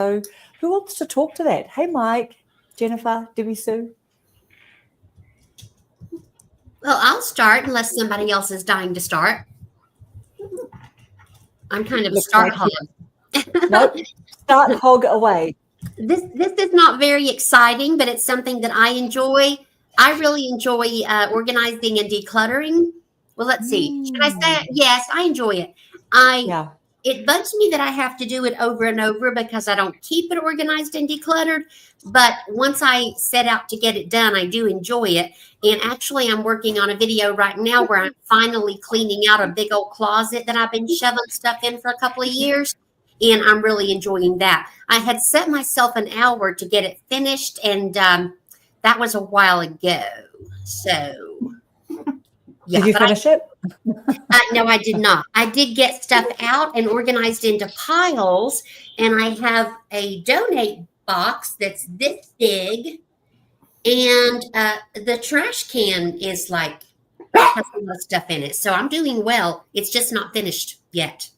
So who wants to talk to that? Hey, Mike, Jennifer, Debbie Sue. Well, I'll start unless somebody else is dying to start. I'm kind of a start hog. Nope. Start hog away. This is not very exciting, but it's something that I enjoy. I really enjoy organizing and decluttering. Well, let's see. Should I say it? Yes, I enjoy it. It bugs me that I have to do it over and over because I don't keep it organized and decluttered. But once I set out to get it done, I do enjoy it. And actually, I'm working on a video right now where I'm finally cleaning out a big old closet that I've been shoving stuff in for a couple of years. And I'm really enjoying that. I had set myself an hour to get it finished, and that was a while ago. So, yeah. Did you finish it? No, I did not. I did get stuff out and organized into piles, and I have a donate box that's this big, and the trash can is like has a lot of stuff in it. So I'm doing well. It's just not finished yet.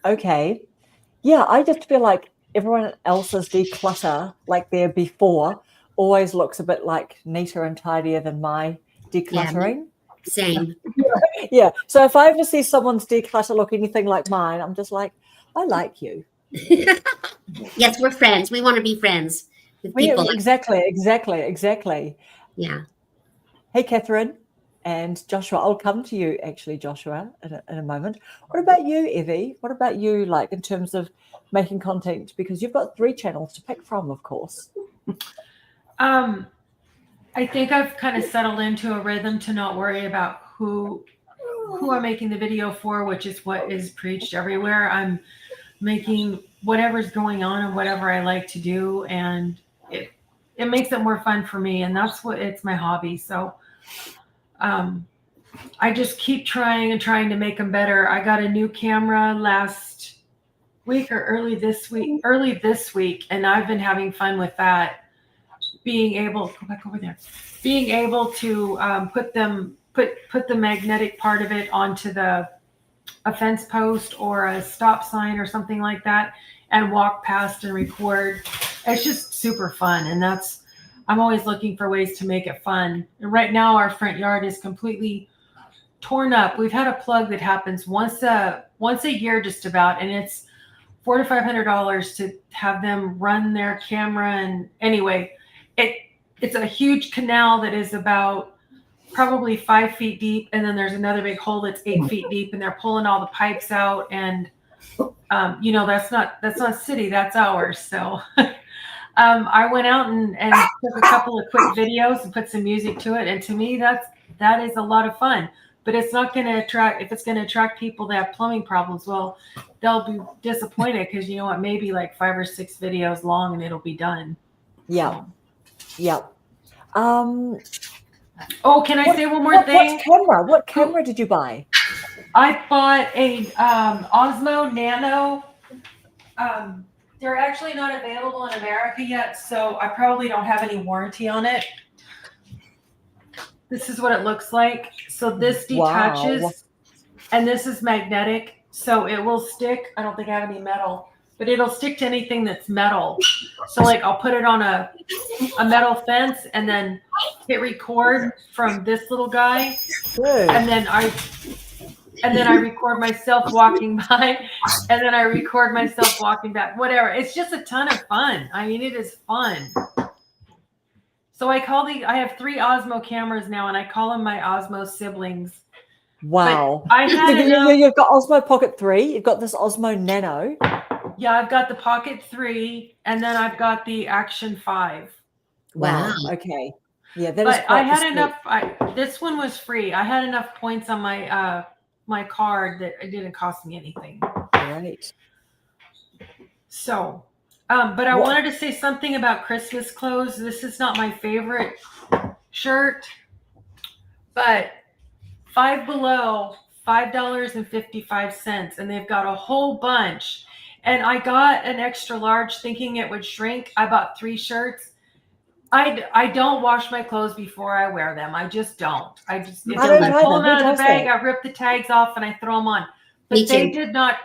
Okay. Yeah, I just feel like everyone else's declutter, like their before, always looks a bit like neater and tidier than my decluttering. Yeah, same. Yeah. So if I ever see someone's declutter look anything like mine, I'm just like, I like you. Yes, we're friends. We want to be friends with people. Exactly. Yeah. Hey, Catherine and Joshua. I'll come to you, actually, Joshua, in a moment. What about you, Evie? What about you, like, in terms of making content? Because you've got 3 channels to pick from, of course. I think I've kind of settled into a rhythm to not worry about who I'm making the video for, which is what is preached everywhere. I'm making whatever's going on and whatever I like to do, and it makes it more fun for me, and that's what it's my hobby. So I just keep trying to make them better. I got a new camera last week or early this week, and I've been having fun with that. Being able to put the magnetic part of it onto a fence post or a stop sign or something like that, and walk past and record. It's just super fun, and I'm always looking for ways to make it fun. And right now our front yard is completely torn up. We've had a plug that happens once a year just about, and it's $400 to $500 to have them run their camera. And anyway, it's a huge canal that is about probably 5 feet deep, and then there's another big hole that's 8 feet deep, and they're pulling all the pipes out. And that's not city, that's ours. So I went out and took a couple of quick videos and put some music to it, and to me that is a lot of fun. But it's not going to attract, if it's going to attract people that have plumbing problems, well, they'll be disappointed because you know what, maybe like 5 or 6 videos long and it'll be done. Yeah. So. Yeah. Oh, can I say one more thing? What camera did you buy? I bought a Osmo Nano. They're actually not available in America yet, so I probably don't have any warranty on it. This is what it looks like. So this detaches, and this is magnetic, so it will stick. I don't think I have any metal, but it'll stick to anything that's metal. So like I'll put it on a metal fence and then hit record from this little guy. Good. And then I record myself walking by, and then I record myself walking back, whatever. It's just a ton of fun. I mean, it is fun. So I have 3 Osmo cameras now, and I call them my Osmo siblings. Wow. But you've got Osmo Pocket 3. You've got this Osmo Nano. Yeah, I've got the Pocket 3, and then I've got the Action 5. Wow. Okay. Yeah, that but is quite I had enough. This one was free. I had enough points on my my card that it didn't cost me anything. Right. So, but I wanted to say something about Christmas clothes. This is not my favorite shirt, but Five Below, $5.55, and they've got a whole bunch. And I got an extra large thinking it would shrink. I bought 3 shirts. I don't wash my clothes before I wear them. I just don't. I pull them out of the bag, I rip the tags off, and I throw them on. But they did not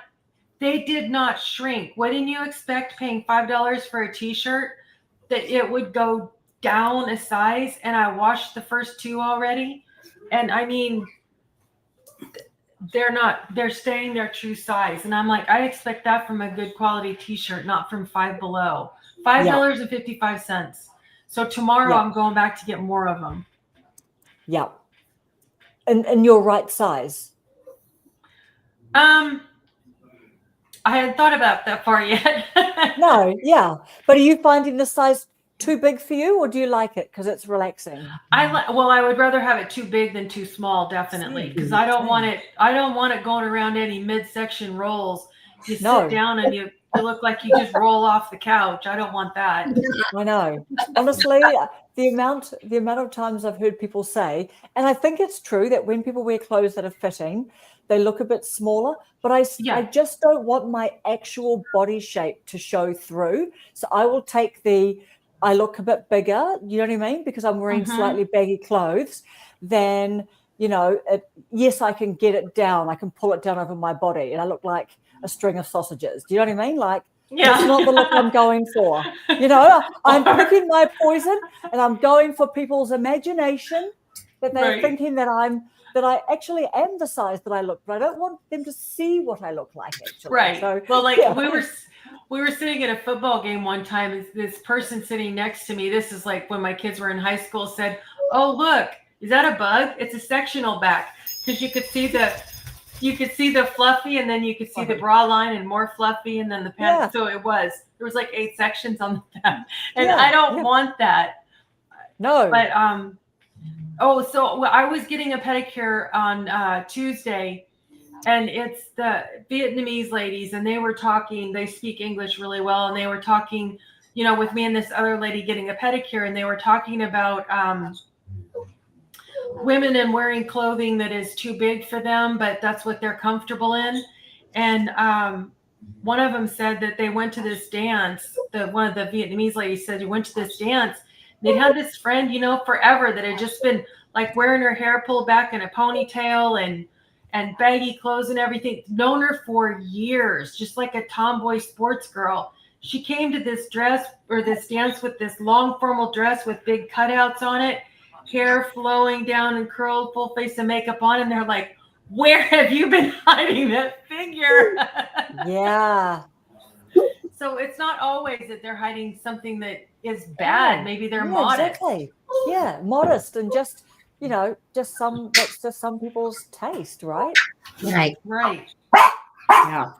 they did not shrink. Wouldn't you expect paying $5 for a t-shirt that it would go down a size? And I washed the first two already. And I mean, they're staying their true size. And I'm like, I expect that from a good quality t-shirt, not from Five Below. $5.55. So tomorrow I'm going back to get more of them. Yeah. And your right size. I hadn't thought about that far yet. No, yeah. But are you finding the size too big for you, or do you like it because it's relaxing? I would rather have it too big than too small, definitely, because I don't want it going around any midsection rolls. You sit down and you look like you just roll off the couch. I don't want that. I know. Honestly, the amount of times I've heard people say, and I think it's true, that when people wear clothes that are fitting, they look a bit smaller, but I just don't want my actual body shape to show through. So I will take I look a bit bigger, you know what I mean? Because I'm wearing slightly baggy clothes, then, yes, I can get it down. I can pull it down over my body and I look like a string of sausages. Do you know what I mean? Like, that's not the look I'm going for. I'm picking my poison and I'm going for people's imagination, that they're thinking that I actually am the size that I look, but I don't want them to see what I look like, actually. Right. So, we were sitting at a football game one time, and this person sitting next to me, this is like when my kids were in high school, said, "Oh, look, is that a bug? It's a sectional back." Because you could see the fluffy, and then you could see the bra line and more fluffy, and then the pants. So there was like 8 sections on the back. And I don't want that. No. But so I was getting a pedicure on Tuesday, and it's the Vietnamese ladies, and they were talking, they speak English really well, and they were talking, with me and this other lady getting a pedicure, and they were talking about women and wearing clothing that is too big for them, but that's what they're comfortable in. And one of them said that they went to this dance. One of the Vietnamese ladies said, "You went to this dance." They'd had this friend, forever, that had just been like wearing her hair pulled back in a ponytail and baggy clothes and everything. Known her for years, just like a tomboy sports girl. She came to this dance with this long formal dress with big cutouts on it, hair flowing down and curled, full face of makeup on, and they're like, "Where have you been hiding that figure?" Yeah. So it's not always that they're hiding something that is bad. Maybe they're modest. Exactly. Yeah, modest, and just that's just some people's taste, right? Right. Yeah.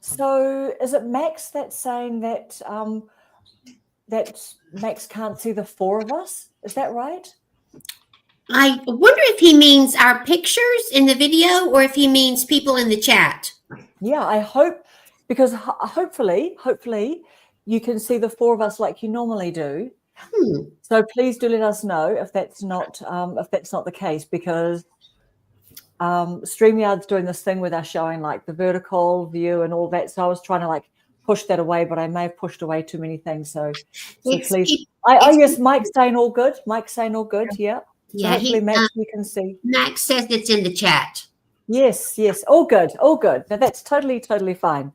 So is it Max that's saying that that Max can't see the 4 of us? Is that right? I wonder if he means our pictures in the video or if he means people in the chat. Yeah, I hope, because hopefully you can see the 4 of us like you normally do. So please do let us know if that's not the case, because StreamYard's doing this thing where they're showing like the vertical view and all that. So I was trying to like push that away, but I may have pushed away too many things. So please. Yes, Mike's saying all good. Yeah. Yeah. So hopefully, Max, you can see. Max says it's in the chat. Yes. All good. Now that's totally fine.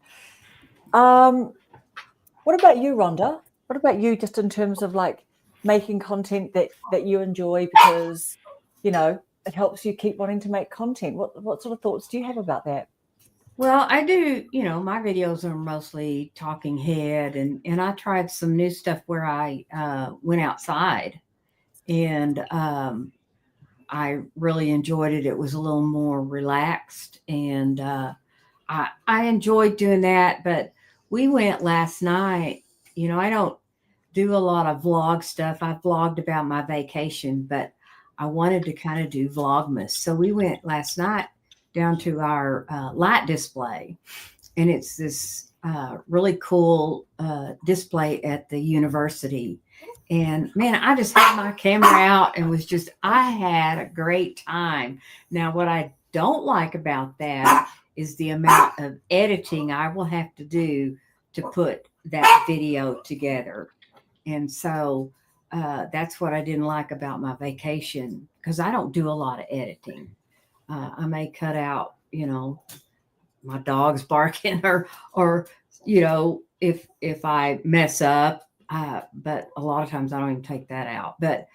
What about you, Rhonda? What about you, just in terms of like making content that you enjoy, because it helps you keep wanting to make content? What sort of thoughts do you have about that? Well, I do, my videos are mostly talking head, and I tried some new stuff where I went outside, and I really enjoyed it. It was a little more relaxed, and I enjoyed doing that. But we went last night. I don't do a lot of vlog stuff. I vlogged about my vacation, but I wanted to kind of do Vlogmas. So we went last night down to our light display, and it's this really cool display at the university. And man, I just had my camera out and I had a great time. Now, what I don't like about that is the amount of editing I will have to do to put that video together. And so that's what I didn't like about my vacation, because I don't do a lot of editing. I may cut out, my dog's barking or if I mess up, but a lot of times I don't even take that out. But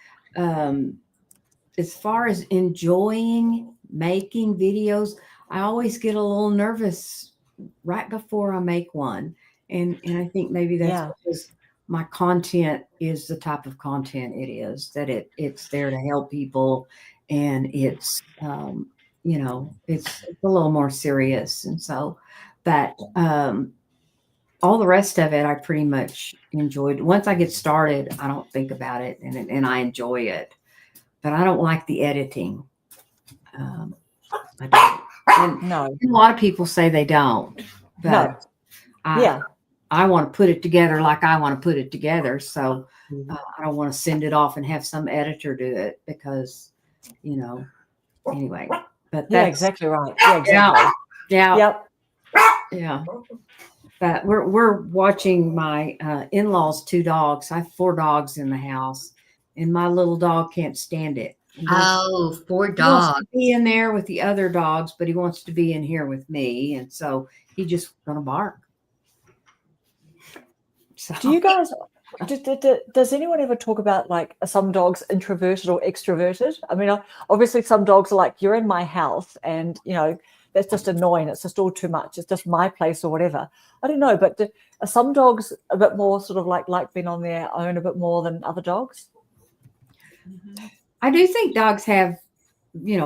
as far as enjoying making videos, I always get a little nervous right before I make one. And I think maybe that's because my content is the type of content it is, that it's there to help people, and it's it's a little more serious. And so, but all the rest of it I pretty much enjoyed. Once I get started, I don't think about it, and I enjoy it. But I don't like the editing. I don't. And No. a lot of people say they don't. But I want to put it together like I want to put it together. So I don't want to send it off and have some editor do it because, anyway. But that's exactly right. Yeah, exactly. Yeah. Yep. Yeah. But we're watching my in-laws' 2 dogs. I have 4 dogs in the house, and my little dog can't stand it. Oh, 4 He wants dogs. to be in there with the other dogs, but he wants to be in here with me, and so he just gonna bark. So, Do you guys? Does anyone ever talk about like are some dogs introverted or extroverted? I mean, obviously some dogs are like, you're in my house, and that's just annoying. It's just all too much. It's just my place or whatever. I don't know, but are some dogs a bit more sort of like being on their own a bit more than other dogs? I do think dogs have,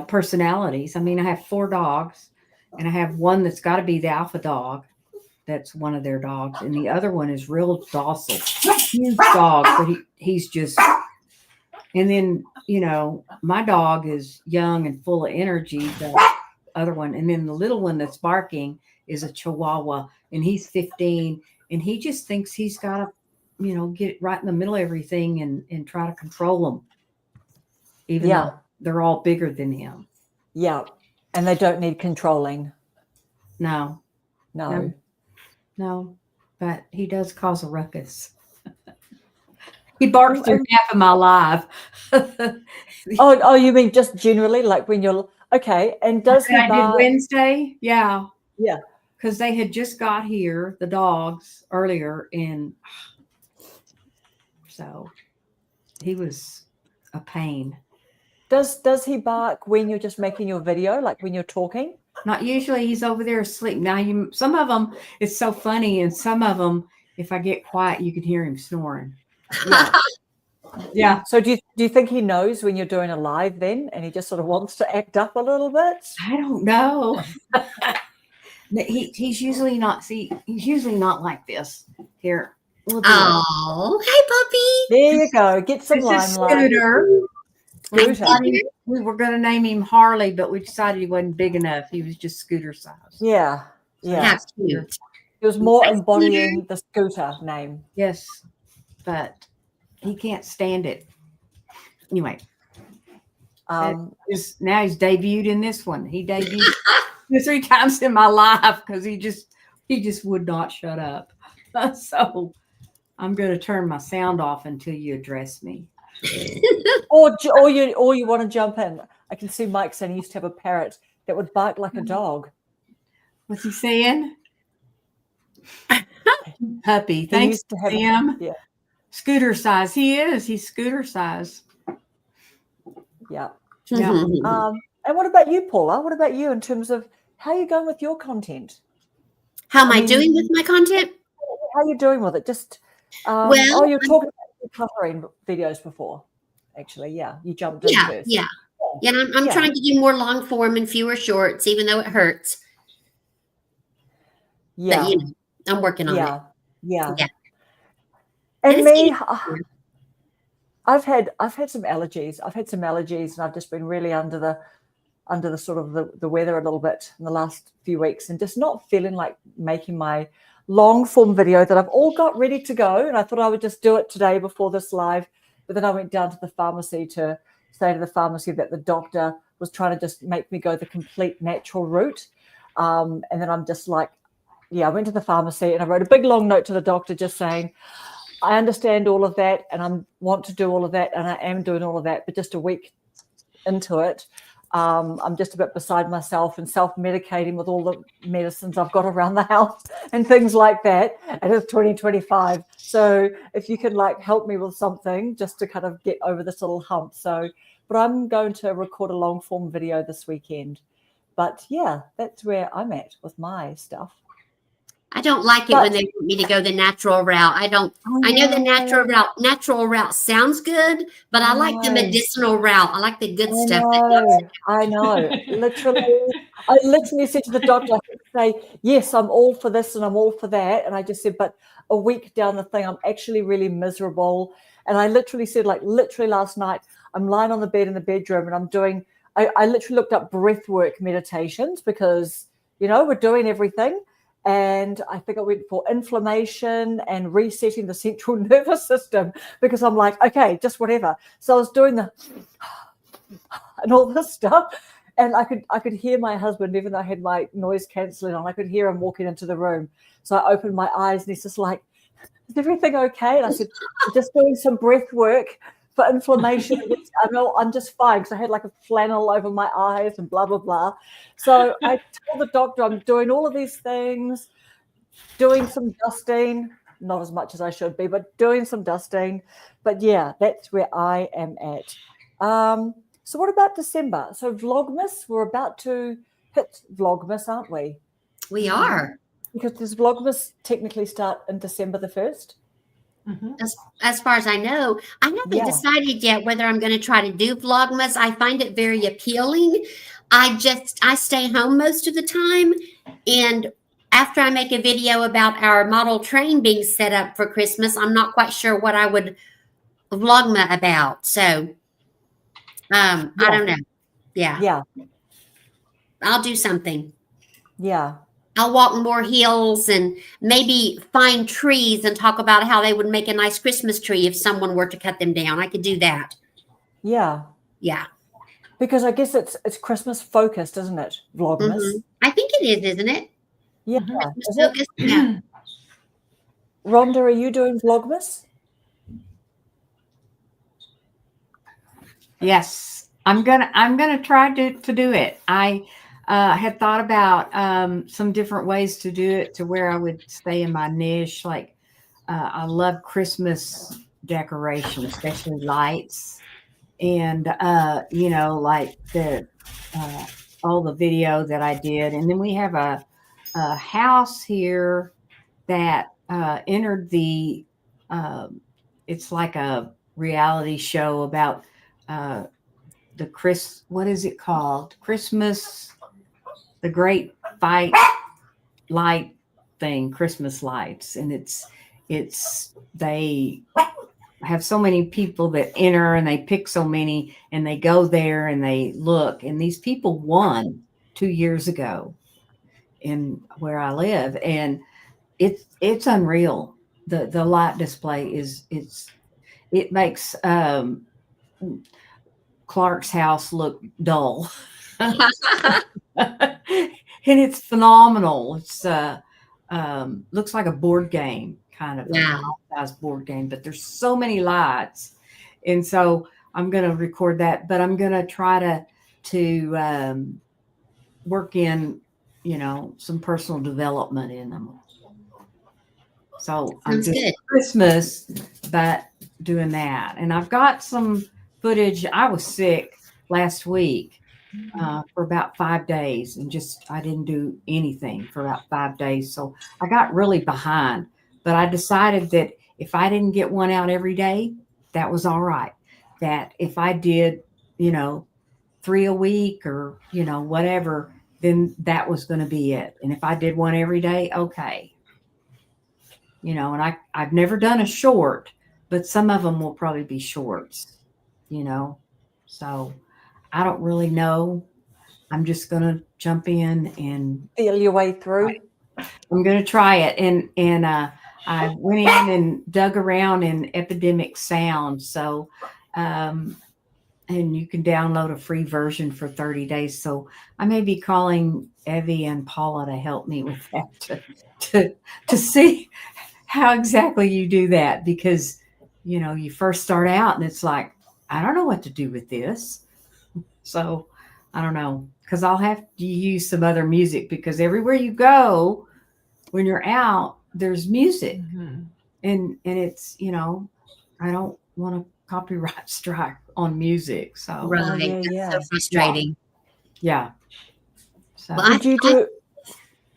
personalities. I mean, I have 4 dogs, and I have one that's got to be the alpha dog. That's one of their dogs, and the other one is real docile, huge dog, but he's just. And then my dog is young and full of energy. The other one, and then the little one that's barking is a Chihuahua, and he's 15, and he just thinks he's got to, get right in the middle of everything and try to control them, even though they're all bigger than him. Yeah, and they don't need controlling. No, but he does cause a ruckus. He barks through half of my life. Oh, you mean just generally, like when you're okay? And does he I bark? did Wednesday? Yeah. Yeah. Because they had just got here, the dogs, earlier, and so he was a pain. Does he bark when you're just making your video, like when you're talking? Not usually. He's over there asleep. Now, some of them, it's so funny, and some of them, if I get quiet, you can hear him snoring. Yeah. So do you think he knows when you're doing a live then, and he just sort of wants to act up a little bit? I don't know. He's usually not. See, he's usually not like this. Here. We'll do it. Oh, hey, puppy. There you go. Get some This is limelight. Scooter. We were going to name him Harley, but we decided he wasn't big enough. He was just Scooter size. Yeah. How cute. It was more embodying the Scooter name. Yes, but he can't stand it. Anyway, now he's debuted in this one. He debuted 2 or 3 times in my life because he just would not shut up. So I'm going to turn my sound off until you address me. or you want to jump in. I can see Mike saying he used to have a parrot that would bark like a dog. What's he saying? Puppy. Thanks, used to have Sam. Yeah. Scooter size. He is. He's Scooter size. Yeah. Yeah. And what about you, Paula? What about you in terms of how are you going with your content? How am I doing with my content? How are you doing with it? Just you're talking about covering videos before. Actually, you jumped in first. Yeah. And I'm trying to do more long form and fewer shorts, even though it hurts. Yeah. But, I'm working on it. Yeah. And And it's me, I've had some allergies. And I've just been really under the sort of the weather a little bit in the last few weeks, and just not feeling like making my long form video that I've all got ready to go. And I thought I would just do it today before this live. But then I went down to the pharmacy to say to the pharmacy that the doctor was trying to just make me go the complete natural route. And then I'm just like, I went to the pharmacy and I wrote a big long note to the doctor just saying, I understand all of that and I want to do all of that and I am doing all of that. But just a week into it, I'm just a bit beside myself and self-medicating with all the medicines I've got around the house and things like that. And it's 2025. So if you can like help me with something just to kind of get over this little hump. So, but I'm going to record a long form video this weekend. But yeah, that's where I'm at with my stuff. I don't like it when they want me to go the natural route. I don't. I know the natural route sounds good, but I like the medicinal route. I like the good stuff. I know. Literally, I literally said to the doctor, I could say, yes, I'm all for this and I'm all for that. And I just said, but a week down the thing, I'm actually really miserable. And I literally said, like, literally last night, I'm lying on the bed in the bedroom and I'm doing, I literally looked up breath work meditations because, you know, we're doing everything. And I think I went for inflammation and resetting the central nervous system because I'm like, okay, just whatever. So I was doing the and all this stuff. And I could hear my husband, even though I had my noise cancelling on, I could hear him walking into the room. So I opened my eyes and he's just like, is everything okay? And I said, I'm just doing some breath work for inflammation. I'm just fine because I had like a flannel over my eyes and blah, blah, blah. So I told the doctor I'm doing all of these things, doing some dusting, not as much as I should be, but doing some dusting. But yeah, that's where I am at. So what about December? So Vlogmas, we're about to hit Vlogmas, aren't we? We are. Because does Vlogmas technically start in December the 1st? Mm-hmm. As far as I know, I haven't decided yet whether I'm going to try to do Vlogmas. I find it very appealing. I stay home most of the time. And after I make a video about our model train being set up for Christmas, I'm not quite sure what I would Vlogma about. So I don't know. Yeah. I'll do something. Yeah. I'll walk more hills and maybe find trees and talk about how they would make a nice Christmas tree if someone were to cut them down. I could do that. Yeah. Yeah. Because I guess it's Christmas focused, isn't it? Vlogmas. Mm-hmm. I think it is, isn't it? Yeah. Christmas focused? Yeah. Rhonda, are you doing Vlogmas? Yes, I'm gonna try to do it. I had thought about some different ways to do it to where I would stay in my niche. Like I love Christmas decoration, especially lights, and you know, like the all the video that I did. And then we have a house here that entered the it's like a reality show about what is it called? Christmas, the Great Fight light thing, Christmas lights. And it's they have so many people that enter and they pick so many and they go there and they look. And these people won 2 years ago in where I live. And it's unreal. The light display it makes Clark's house look dull. And it's phenomenal. It's looks like a board game, kind of a size board game, but there's so many lights. And so I'm going to record that, but I'm going to try to work in, you know, some personal development in them. So I'm just good. Christmas, but doing that. And I've got some footage. I was sick last week for about 5 days and I didn't do anything for about 5 days. So I got really behind, but I decided that if I didn't get one out every day, that was all right. That if I did, you know, 3 a week or, you know, whatever, then that was going to be it. And if I did one every day, okay. You know, and I've never done a short, but some of them will probably be shorts, you know. So I don't really know. I'm just going to jump in and feel your way through. I'm going to try it. And I went in and dug around in Epidemic Sound. So, and you can download a free version for 30 days. So I may be calling Evie and Paula to help me with that to see how exactly you do that, because, you know, you first start out and it's like, I don't know what to do with this. So I don't know, because I'll have to use some other music because everywhere you go, when you're out, there's music, Mhm. and it's I don't want to copyright strike on music, so Right. yeah, That's yeah. so frustrating. yeah. So Well, Did you do?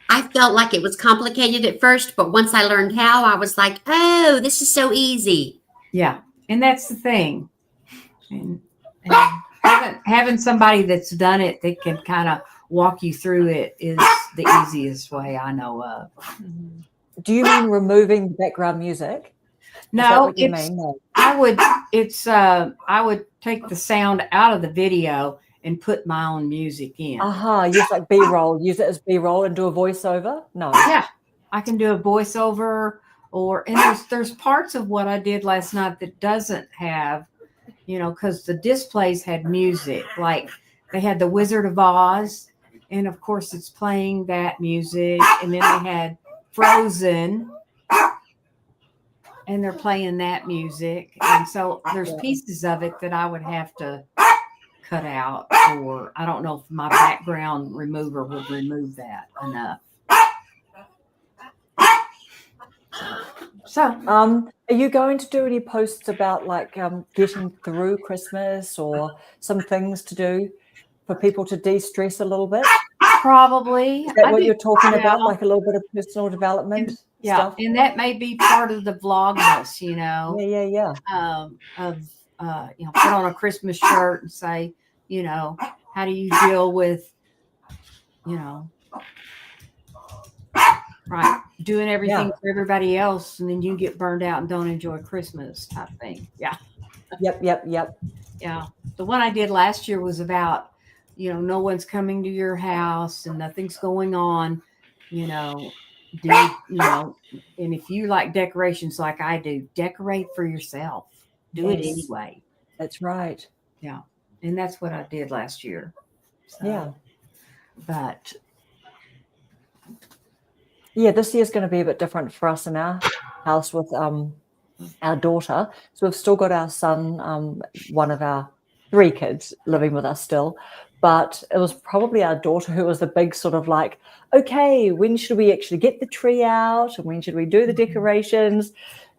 I felt like it was complicated at first, but once I learned how, I was like, oh, this is so easy. yeah, and that's the thing, and having somebody that's done it that can kind of walk you through it is the easiest way I know of. Mhm. Do you mean removing the background music? Is that No, what you it's mean? No. I would take the sound out of the video and put my own music in. Use like B-roll. Use it as B-roll and do a voiceover. No. Yeah, I can do a voiceover, and there's parts of what I did last night that doesn't have, because the displays had music, like they had the Wizard of Oz, and of course it's playing that music, and then they had Frozen, and they're playing that music, and so there's pieces of it that I would have to cut out, or I don't know if my background remover would remove that enough. So Are you going to do any posts about like getting through Christmas or some things to do for people to de-stress a little bit? probably Is that I what do, you're talking yeah. about? Like a little bit of personal development stuff? And that may be part of the vlogmas, Yeah. of put on a Christmas shirt and say, how do you deal with, right, doing everything for everybody else, and then you get burned out and don't enjoy Christmas type thing. Yeah. Yep. Yeah. The one I did last year was about, no one's coming to your house and nothing's going on, and if you like decorations like I do, decorate for yourself. Do it Yes. anyway. That's right. Yeah. And that's what I did last year. So, Yeah. But Yeah, this year's going to be a bit different for us in our house with our daughter. So we've still got our son, one of our 3 kids living with us still. But it was probably our daughter who was the big sort of like, okay, when should we actually get the tree out? And when should we do the decorations?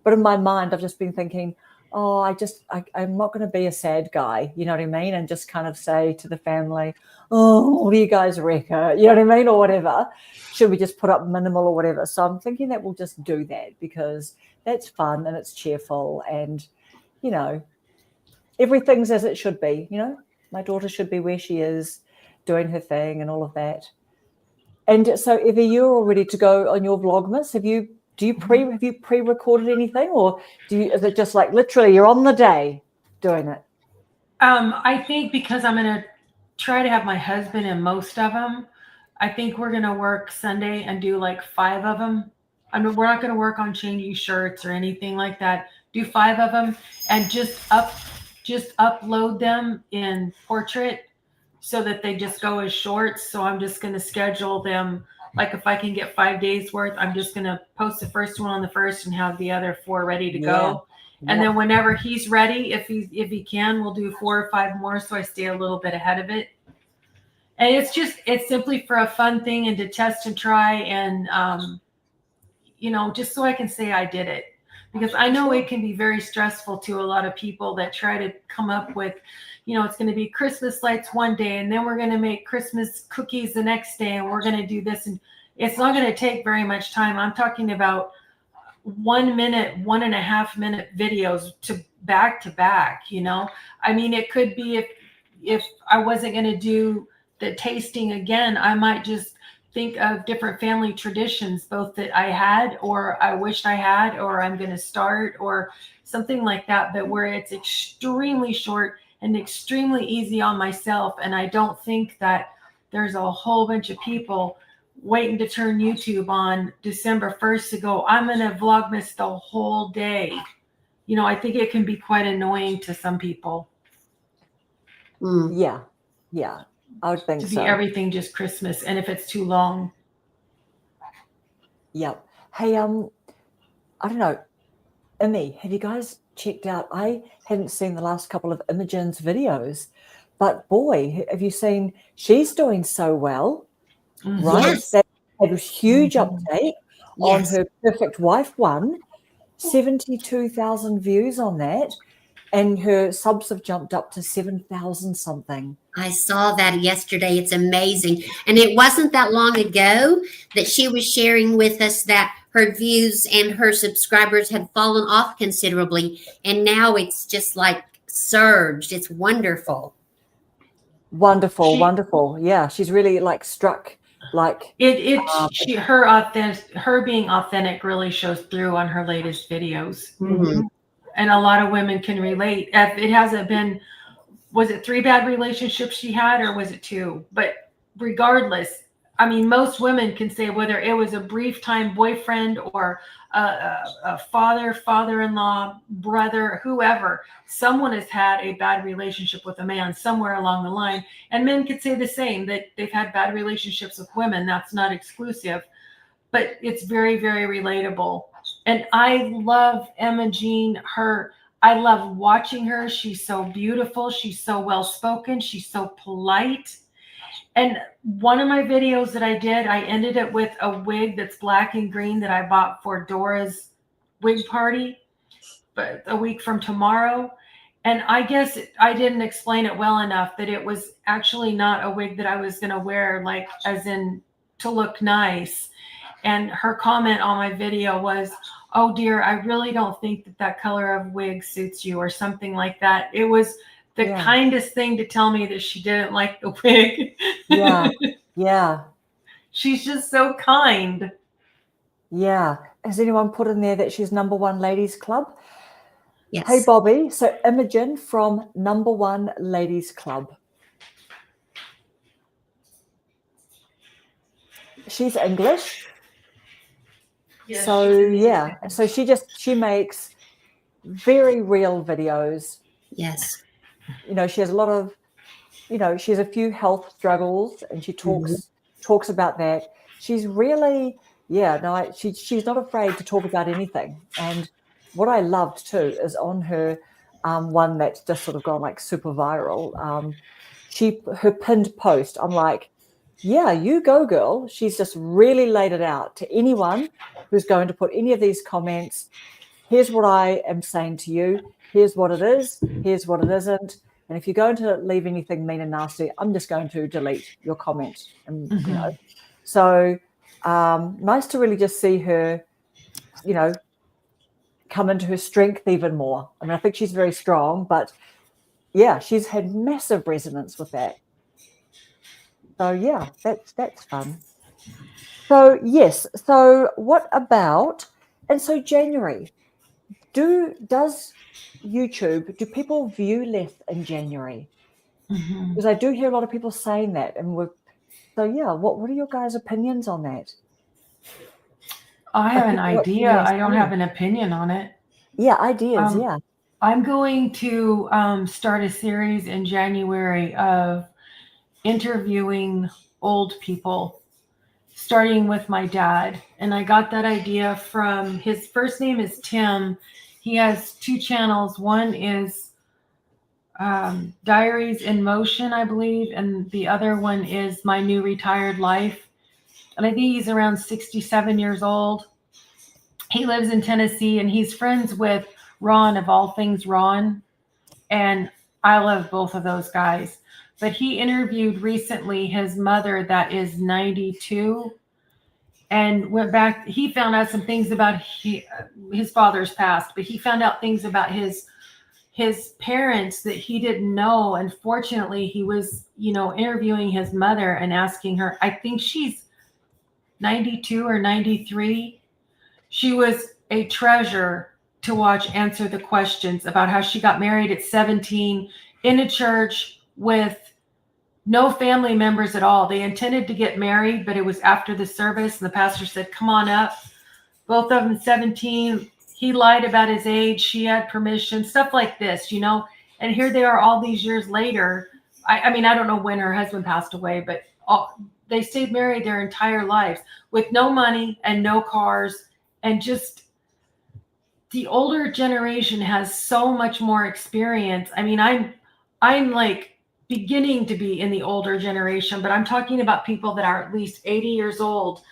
But in my mind, I've just been thinking, oh, I'm not going to be a sad guy, you know what I mean? And just kind of say to the family, oh, what do you guys reckon? You know what I mean? Or whatever. Should we just put up minimal or whatever? So I'm thinking that we'll just do that because that's fun and it's cheerful and, everything's as it should be. My daughter should be where she is doing her thing and all of that. And so, Evie, you're all ready to go on your Vlogmas. Have you pre-recorded anything, or is it just like literally you're on the day doing it? I think because I'm going to try to have my husband in most of them, I think we're going to work Sunday and do like 5 of them. I mean, we're not going to work on changing shirts or anything like that. Do 5 of them and just upload them in portrait so that they just go as shorts. So I'm just going to schedule them. Like if I can get 5 days worth, I'm just going to post the first one on the first and have the other 4 ready to go. And then whenever he's ready, if he can, we'll do 4 or 5 more. So I stay a little bit ahead of it. And it's simply for a fun thing and to test and try. And, just so I can say I did it, because I know it can be very stressful to a lot of people that try to come up with, it's going to be Christmas lights one day, and then we're going to make Christmas cookies the next day, and we're going to do this. And it's not going to take very much time. I'm talking about 1 minute, 1.5 minute videos to back. I mean, it could be if I wasn't going to do the tasting again, I might just think of different family traditions, both that I had or I wished I had, or I'm going to start, or something like that, but where it's extremely short and extremely easy on myself. And I don't think that there's a whole bunch of people waiting to turn YouTube on December 1st to go, I'm going to Vlogmas the whole day. I think it can be quite annoying to some people. Yeah. I would think to be so. Everything just Christmas, and if it's too long. Yep. Hey, I don't know, Imi, have you guys checked out? I hadn't seen the last couple of Imogen's videos, But boy, have you seen, she's doing so well, Mhm. right? Yes. That had a huge Mhm. uptake on Yes. her Perfect Wife one, 72,000 views on that. And her subs have jumped up to 7,000 something. I saw that yesterday. It's amazing. And it wasn't that long ago that she was sharing with us that her views and her subscribers had fallen off considerably. And now it's just like surged. It's wonderful. Wonderful, She- wonderful. Yeah, she's really like struck like Her being authentic really shows through on her latest videos. Mhm. And a lot of women can relate. It hasn't been, was it 3 bad relationships she had, or was it 2? But regardless, I mean, most women can say whether it was a brief time boyfriend or a father-in-law, brother, whoever, someone has had a bad relationship with a man somewhere along the line. And men could say the same, that they've had bad relationships with women. That's not exclusive, but it's very, very relatable. And I love Emma Jean. I love watching her. She's so beautiful. She's so well spoken. She's so polite. And one of my videos that I did, I ended it with a wig that's black and green that I bought for Dora's wig party, but a week from tomorrow. And I guess I didn't explain it well enough that it was actually not a wig that I was going to wear, like as in to look nice. And her comment on my video was, "Oh dear, I really don't think that color of wig suits you," or something like that. It was the Yeah. kindest thing to tell me that she didn't like the wig. Yeah, yeah, She's just so kind. yeah. Has anyone put in there that she's number 1 ladies club? Yes. Hey, Bobby. So Imogen from number 1 ladies club. She's English. Yes, So she's amazing. yeah, so she makes very real videos. Yes. You know, she has a lot of, you know, she has a few health struggles, and she talks about that. She's really, she's not afraid to talk about anything. And what I loved too is on her one that's just sort of gone like super viral. Her pinned post, I'm like, yeah, you go, girl. She's just really laid it out to anyone who's going to put any of these comments. Here's what I am saying to you. Here's what it is. Here's what it isn't. And if you're going to leave anything mean and nasty, I'm just going to delete your comment. And you know, so nice to really just see her, you know, come into her strength even more. I mean, I think she's very strong, but yeah, she's had massive resonance with that. So yeah, that's fun. So yes, so what about, and so January, does YouTube, do people view less in January? Because I do hear a lot of people saying that, and so yeah, what are your guys' opinions on that? I have an People watching idea. their I don't stream. have an opinion on it. Yeah, ideas. Yeah. I'm going to start a series in January of interviewing old people, starting with my dad. And I got that idea from, his first name is Tim. He has 2 channels. One is Diaries in Motion, I believe, and the other one is My New Retired Life. And I think he's around 67 years old. He lives in Tennessee, and he's friends with Ron of All Things Ron. And I love both of those guys. But he interviewed recently his mother that is 92, and went back. He found out some things about his father's past, but he found out things about his parents that he didn't know. And fortunately, he was, you know, interviewing his mother and asking her, I think she's 92 or 93. She was a treasure to watch answer the questions about how she got married at 17 in a church with no family members at all. They intended to get married, but it was after the service, and the pastor said, come on up. Both of them 17. He lied about his age. She had permission, stuff like this, you know. And here they are all these years later. I mean, I don't know when her husband passed away, but they stayed married their entire lives with no money and no cars. And just the older generation has so much more experience. I mean, I'm like beginning to be in the older generation, but I'm talking about people that are at least 80 years old.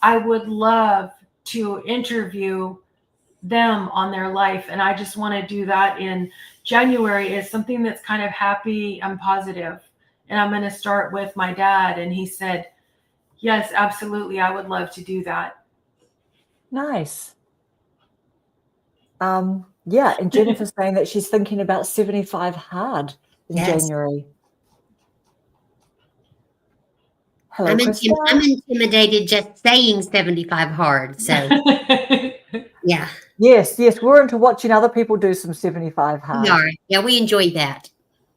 I would love to interview them on their life. And I just want to do that in January, is something that's kind of happy and positive. And I'm going to start with my dad. And he said, yes, absolutely. I would love to do that. Nice. Yeah. And Jennifer's saying that she's thinking about 75 hard in Yes. January. Hello, I'm Krista. intimidated just saying 75 hard. So, yeah. Yes, we're into watching other people do some 75 hard. We are. Yeah, we enjoy that.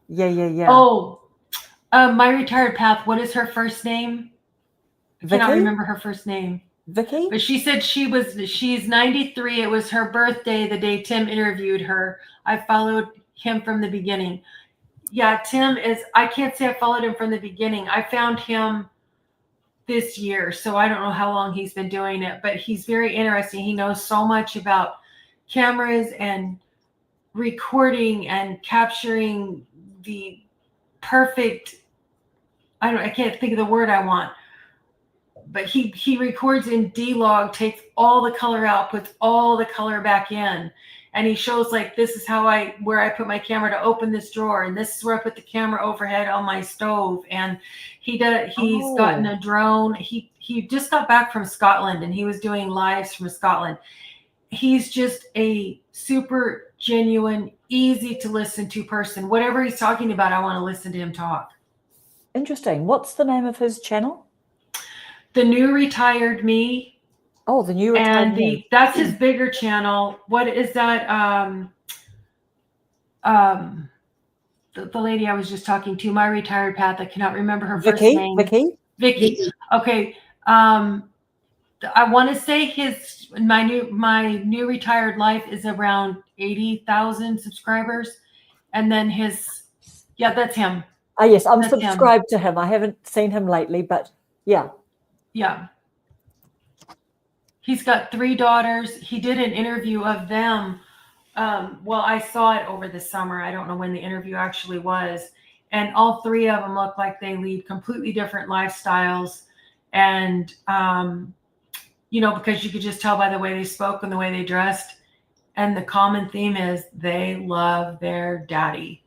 Yeah. Oh, my retired path. What is her first name? I cannot Vicky? remember her first name. Vicky? But she said she's 93. It was her birthday the day Tim interviewed her. I followed him from the beginning. Yeah, Tim I can't say I followed him from the beginning. I found him this year, so I don't know how long he's been doing it, but he's very interesting. He knows so much about cameras and recording and capturing the perfect, I can't think of the word I want, but he records in D-Log, takes all the color out, puts all the color back in. And he shows like, this is where I put my camera to open this drawer. And this is where I put the camera overhead on my stove. And he's gotten a drone. He just got back from Scotland and he was doing lives from Scotland. He's just a super genuine, easy to listen to person. Whatever he's talking about, I want to listen to him talk. Interesting. What's the name of his channel? The New Retired Me. Oh, the New Retired Me. That's his bigger channel. What is that? The lady I was just talking to, My Retired Path. I cannot remember her first name. Vicky. Okay. I want to say my new retired life is around 80,000 subscribers, and then that's him. Oh yes, I'm subscribed to him. I haven't seen him lately, but yeah. Yeah. He's got 3 daughters. He did an interview of them. I saw it over the summer. I don't know when the interview actually was. And all 3 of them look like they lead completely different lifestyles. And, because you could just tell by the way they spoke and the way they dressed. And the common theme is they love their daddy.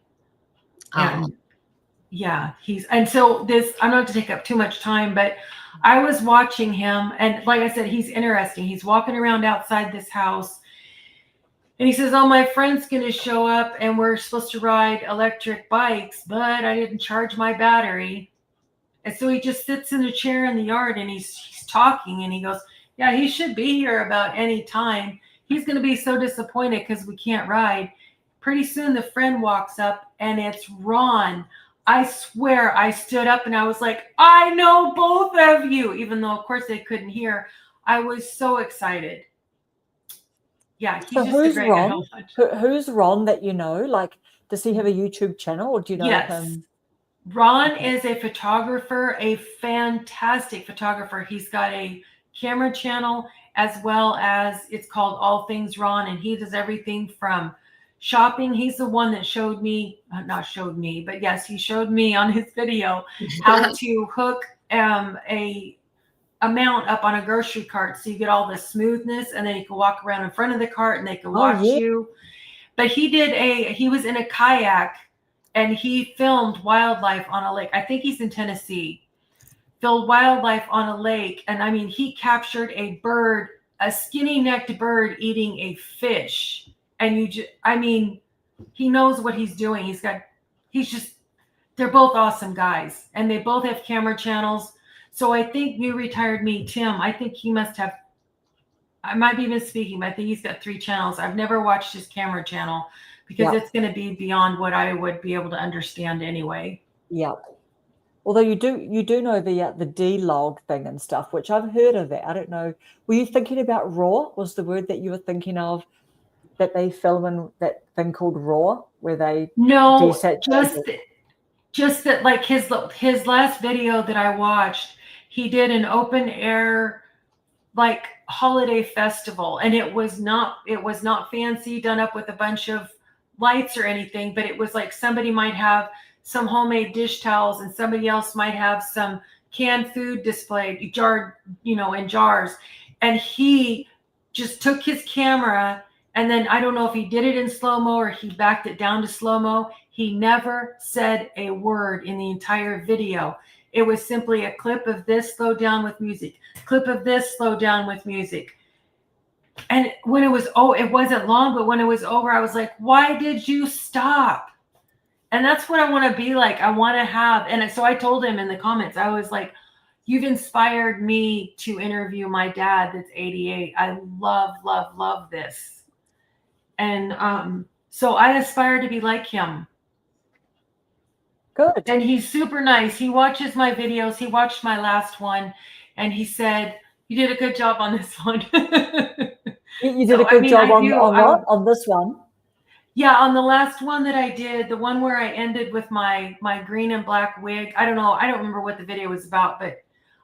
And I'm not to take up too much time, but I was watching him, and like I said, he's interesting. He's walking around outside this house, and he says, oh, my friend's going to show up, and we're supposed to ride electric bikes, but I didn't charge my battery. And so he just sits in a chair in the yard, and he's talking, and he goes, yeah, he should be here about any time. He's going to be so disappointed because we can't ride. Pretty soon the friend walks up, and it's Ron. I swear I stood up and I was like, I know both of you, even though, of course, they couldn't hear. I was so excited. Yeah, he's so just who's a great Ron? guy. Who's Ron that you know? Like, does he have a YouTube channel, or do you know him? Ron is a photographer, a fantastic photographer. He's got a camera channel as well as it's called All Things Ron, and he does everything from shopping. He's the one that showed me, but yes, he showed me on his video how to hook a mount up on a grocery cart so you get all the smoothness, and then you can walk around in front of the cart and they can watch you. But he was in a kayak and he filmed wildlife on a lake. I think he's in Tennessee. Filmed wildlife on a lake, and I mean, he captured a bird, a skinny-necked bird eating a fish. And he knows what he's doing. They're both awesome guys, and they both have camera channels. So I think New Retired Me, Tim, I think he must have, I might be misspeaking, but I think he's got 3 channels. I've never watched his camera channel because it's going to be beyond what I would be able to understand anyway. Yeah. Although you do know the D-Log thing and stuff, which I've heard of that. I don't know. Were you thinking about RAW? Was the word that you were thinking of? That they film in that thing called RAW, where they just that, like his last video that I watched, he did an open air like holiday festival, and it was not fancy, done up with a bunch of lights or anything, but it was like somebody might have some homemade dish towels, and somebody else might have some canned food displayed, jarred, in jars. And he just took his camera, and then I don't know if he did it in slow-mo or he backed it down to slow-mo. He never said a word in the entire video. It was simply a clip of this, slow down with music, clip of this, slow down with music. And when it was, it wasn't long, but when it was over, I was like, why did you stop? And that's what I want to be like. I want to have, and so I told him in the comments, I was like, you've inspired me to interview my dad that's 88. I love this. And so I aspire to be like him. Good. And he's super nice. He watches my videos. He watched my last one, and he said, you did a good job on this one. You did a good job on this one. Yeah, on the last one that I did, the one where I ended with my green and black wig. I don't know. I don't remember what the video was about, but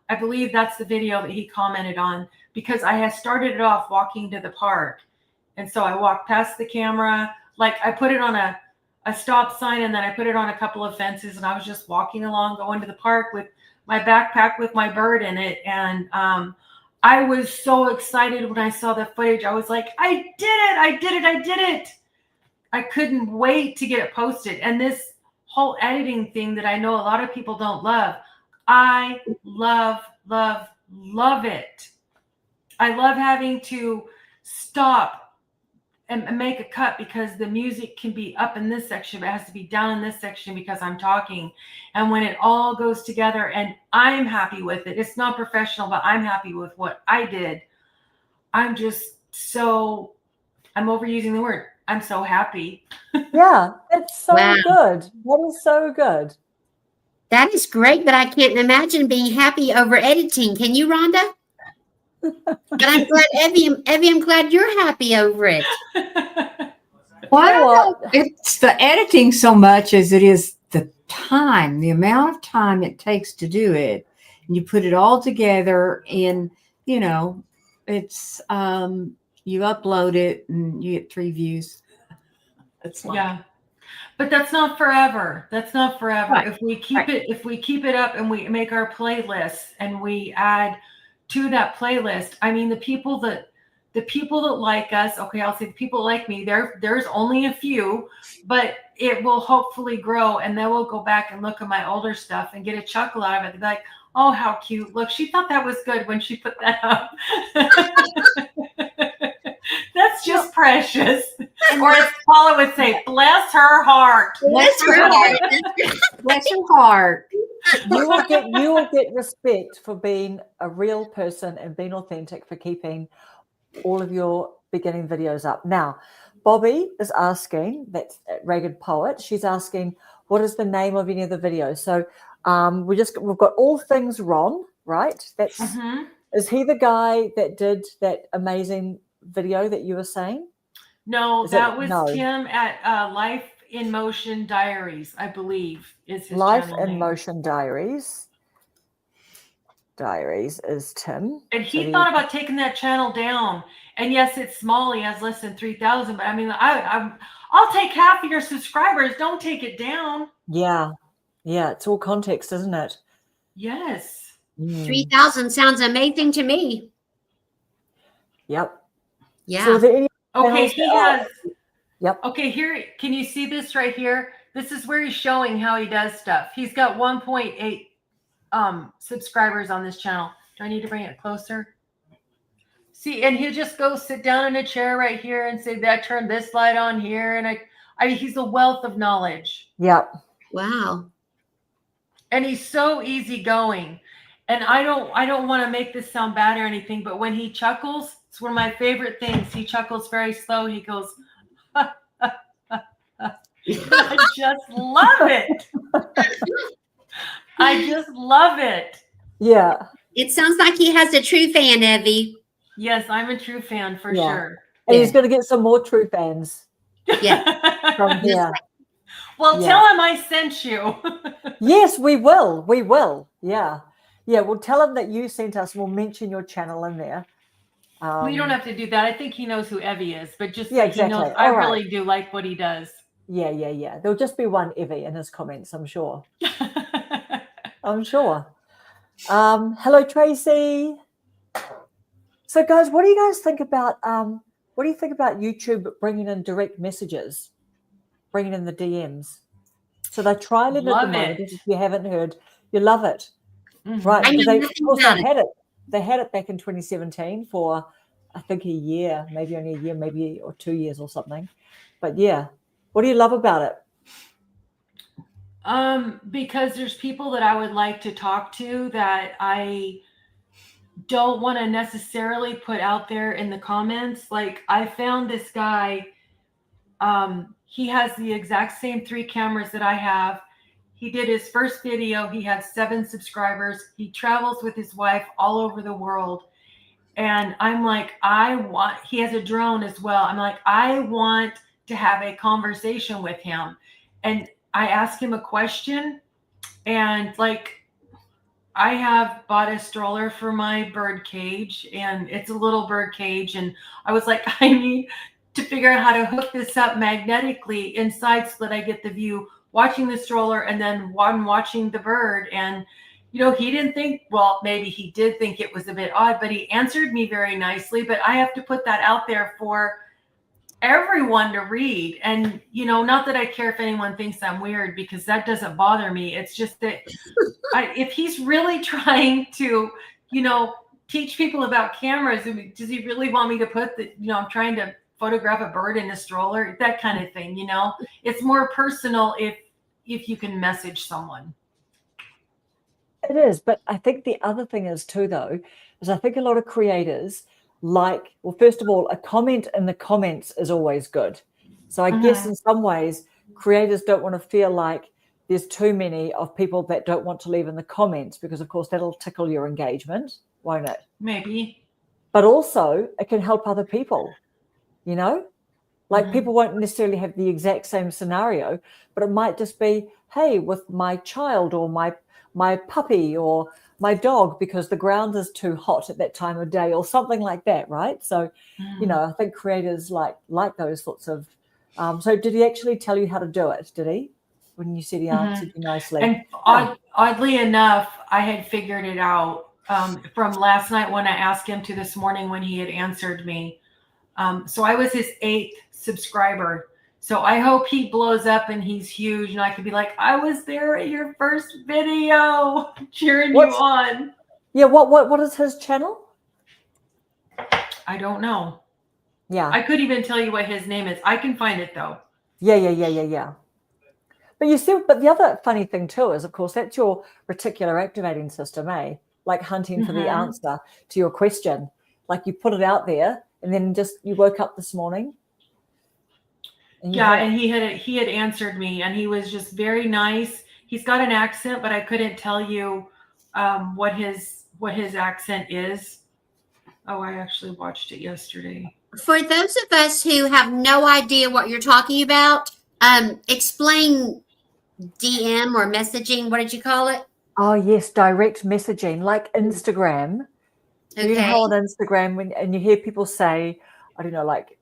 I believe that's the video that he commented on, because I had started it off walking to the park. And so I walked past the camera, like I put it on a stop sign, and then I put it on a couple of fences, and I was just walking along, going to the park with my backpack with my bird in it. And I was so excited when I saw the footage. I was like, I did it. I couldn't wait to get it posted. And this whole editing thing that I know a lot of people don't love, I love it. I love having to stop and make a cut because the music can be up in this section, but it has to be down in this section because I'm talking. And when it all goes together and I'm happy with it, it's not professional, but I'm happy with what I did. I'm overusing the word. I'm so happy. Yeah, it's so good. That is so good. That is great, but I can't imagine being happy over editing. Can you, Rhonda? But I'm glad, Evie, I'm glad you're happy over it. Well, I don't know. It's the editing so much as it is the time, the amount of time it takes to do it. And you put it all together and, it's, you upload it and you get 3 views. It's like, yeah. But that's not forever. Right. If we keep it up and we make our playlists and we add to that playlist, I mean, the people that like us, okay, I'll say the people like me, there's only a few, but it will hopefully grow, and then we'll go back and look at my older stuff and get a chuckle out of it. They'll be like, oh, how cute. Look, she thought that was good when she put that up. That's just precious. Or as Paula would say, bless her heart. Bless her heart. bless your heart. You will get respect for being a real person and being authentic, for keeping all of your beginning videos up. Now, Bobby is asking, that's Ragged Poet, she's asking, what is the name of any of the videos? So we've got All Things Ron, right? That's Is he the guy that did that amazing video that you were saying? No, that was Tim at Life in Motion Diaries, I believe, is his Life in name. Motion Diaries. Diaries is Tim. And he thought about taking that channel down. And yes, it's small. He has less than 3,000. But I mean, I'll take half of your subscribers. Don't take it down. Yeah. Yeah. It's all context, isn't it? Yes. 3,000 sounds amazing to me. Yep. Yeah. So okay, he has. Yep. Okay, here, can you see this right here? This is where he's showing how he does stuff. He's got 1.8 subscribers on this channel. Do I need to bring it closer? See, and he'll just go sit down in a chair right here and say that, turn this light on here. And I mean, he's a wealth of knowledge. Yep. Wow. And he's so easygoing. And I don't want to make this sound bad or anything, but when he chuckles, it's one of my favorite things. He chuckles very slow. He goes, I just love it. I just love it. Yeah. It sounds like he has a true fan, Evie. Yes, I'm a true fan for sure. And he's going to get some more true fans. Yeah. From here. Well, tell him I sent you. Yes, we will. We will. Yeah. Yeah. We'll tell him that you sent us. We'll mention your channel in there. Well, you don't have to do that. I think he knows who Evie is, but just Yeah, he knows exactly. I All right. really do like what he does. Yeah. There'll just be one Evie in his comments, I'm sure. I'm sure. Hello, Tracy. So, guys, what do you guys think about YouTube bringing in direct messages, bringing in the DMs? So they're trialing it at the Love moment. it. If you haven't heard, you love it, Mhm. right? I know Because they, of nothing course, about they it. had it. They had it back in 2017 for, I think, a year, maybe only a year, maybe or 2 years or something. But yeah, what do you love about it? Because there's people that I would like to talk to that I don't want to necessarily put out there in the comments. Like I found this guy, he has the exact same 3 cameras that I have. He did his first video. He had 7 subscribers. He travels with his wife all over the world. And I'm like, he has a drone as well. I'm like, I want to have a conversation with him. And I asked him a question, and like, I have bought a stroller for my bird cage, and it's a little bird cage. And I was like, I need to figure out how to hook this up magnetically inside so that I get the view watching the stroller and then one watching the bird. And, you know, he didn't think, well, maybe he did think it was a bit odd, but he answered me very nicely. But I have to put that out there for everyone to read. And, you know, not that I care if anyone thinks I'm weird, because that doesn't bother me. It's just that if he's really trying to, you know, teach people about cameras, does he really want me to put the, you know, I'm trying to photograph a bird in a stroller, that kind of thing, you know? It's more personal if you can message someone. It is, but I think the other thing is too, though, is I think a lot of creators like, well, first of all, a comment in the comments is always good. So I guess in some ways, creators don't want to feel like there's too many of people that don't want to leave in the comments, because of course that'll tickle your engagement, won't it? Maybe. But also it can help other people, you know? Like people won't necessarily have the exact same scenario, but it might just be, hey, with my child or my puppy or my dog, because the ground is too hot at that time of day or something like that, right? So, you know, I think creators like those sorts of. So did he actually tell you how to do it? Did he? When you said he answered you nicely. And oddly enough, I had figured it out from last night when I asked him to this morning when he had answered me. So I was his 8th subscriber. So I hope he blows up and he's huge, and I could be like, I was there at your first video cheering you on. Yeah, what is his channel? I don't know. Yeah. I could even tell you what his name is. I can find it though. Yeah. But you see, but the other funny thing too is, of course, that's your reticular activating system, eh? Like hunting for the answer to your question. Like you put it out there, and then just you woke up this morning. And he had answered me, and he was just very nice. He's got an accent, but I couldn't tell you what his accent is. Oh, I actually watched it yesterday. For those of us who have no idea what you're talking about, explain DM or messaging. What did you call it? Oh yes, direct messaging, like Instagram. Okay. You know how on Instagram and you hear people say, I don't know, like,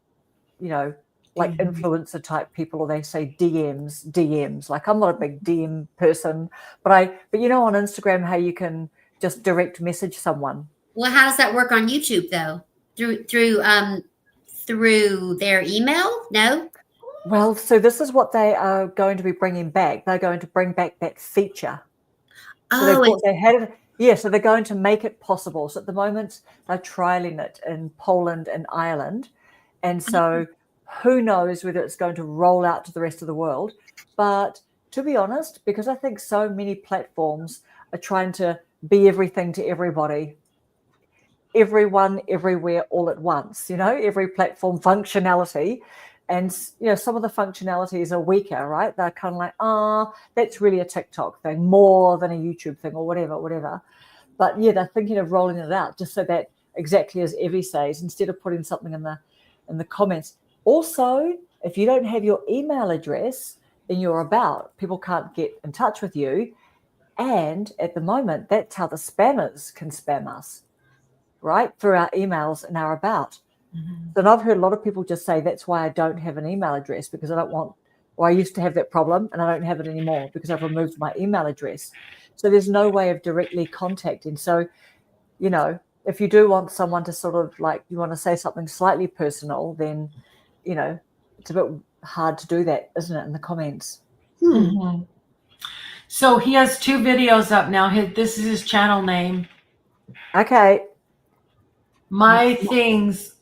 you know, like influencer type people, or they say DMs. Like I'm not a big DM person, but you know on Instagram how you can just direct message someone. Well, how does that work on YouTube though? Through their email? No. Well, so this is what they are going to be bringing back. They're going to bring back that feature. So they had it. Yeah, so they're going to make it possible. So at the moment, they're trialing it in Poland and Ireland. And so who knows whether it's going to roll out to the rest of the world. But to be honest, because I think so many platforms are trying to be everything to everybody, everyone, everywhere, all at once, you know, every platform functionality. And, you know, some of the functionalities are weaker, right? They're kind of like, that's really a TikTok thing more than a YouTube thing or whatever. But yeah, they're thinking of rolling it out just so that, exactly as Evie says, instead of putting something in the comments. Also, if you don't have your email address in your about, people can't get in touch with you. And at the moment, that's how the spammers can spam us, right? Through our emails and our about. And I've heard a lot of people just say that's why I don't have an email address, because I don't want or I used to have that problem and I don't have it anymore because I've removed my email address. So there's no way of directly contacting. So, you know, if you do want someone to sort of like, you want to say something slightly personal, then, you know, it's a bit hard to do that, isn't it, in the comments? Mhm. So he has 2 videos up now. This is his channel name. Okay. My Things.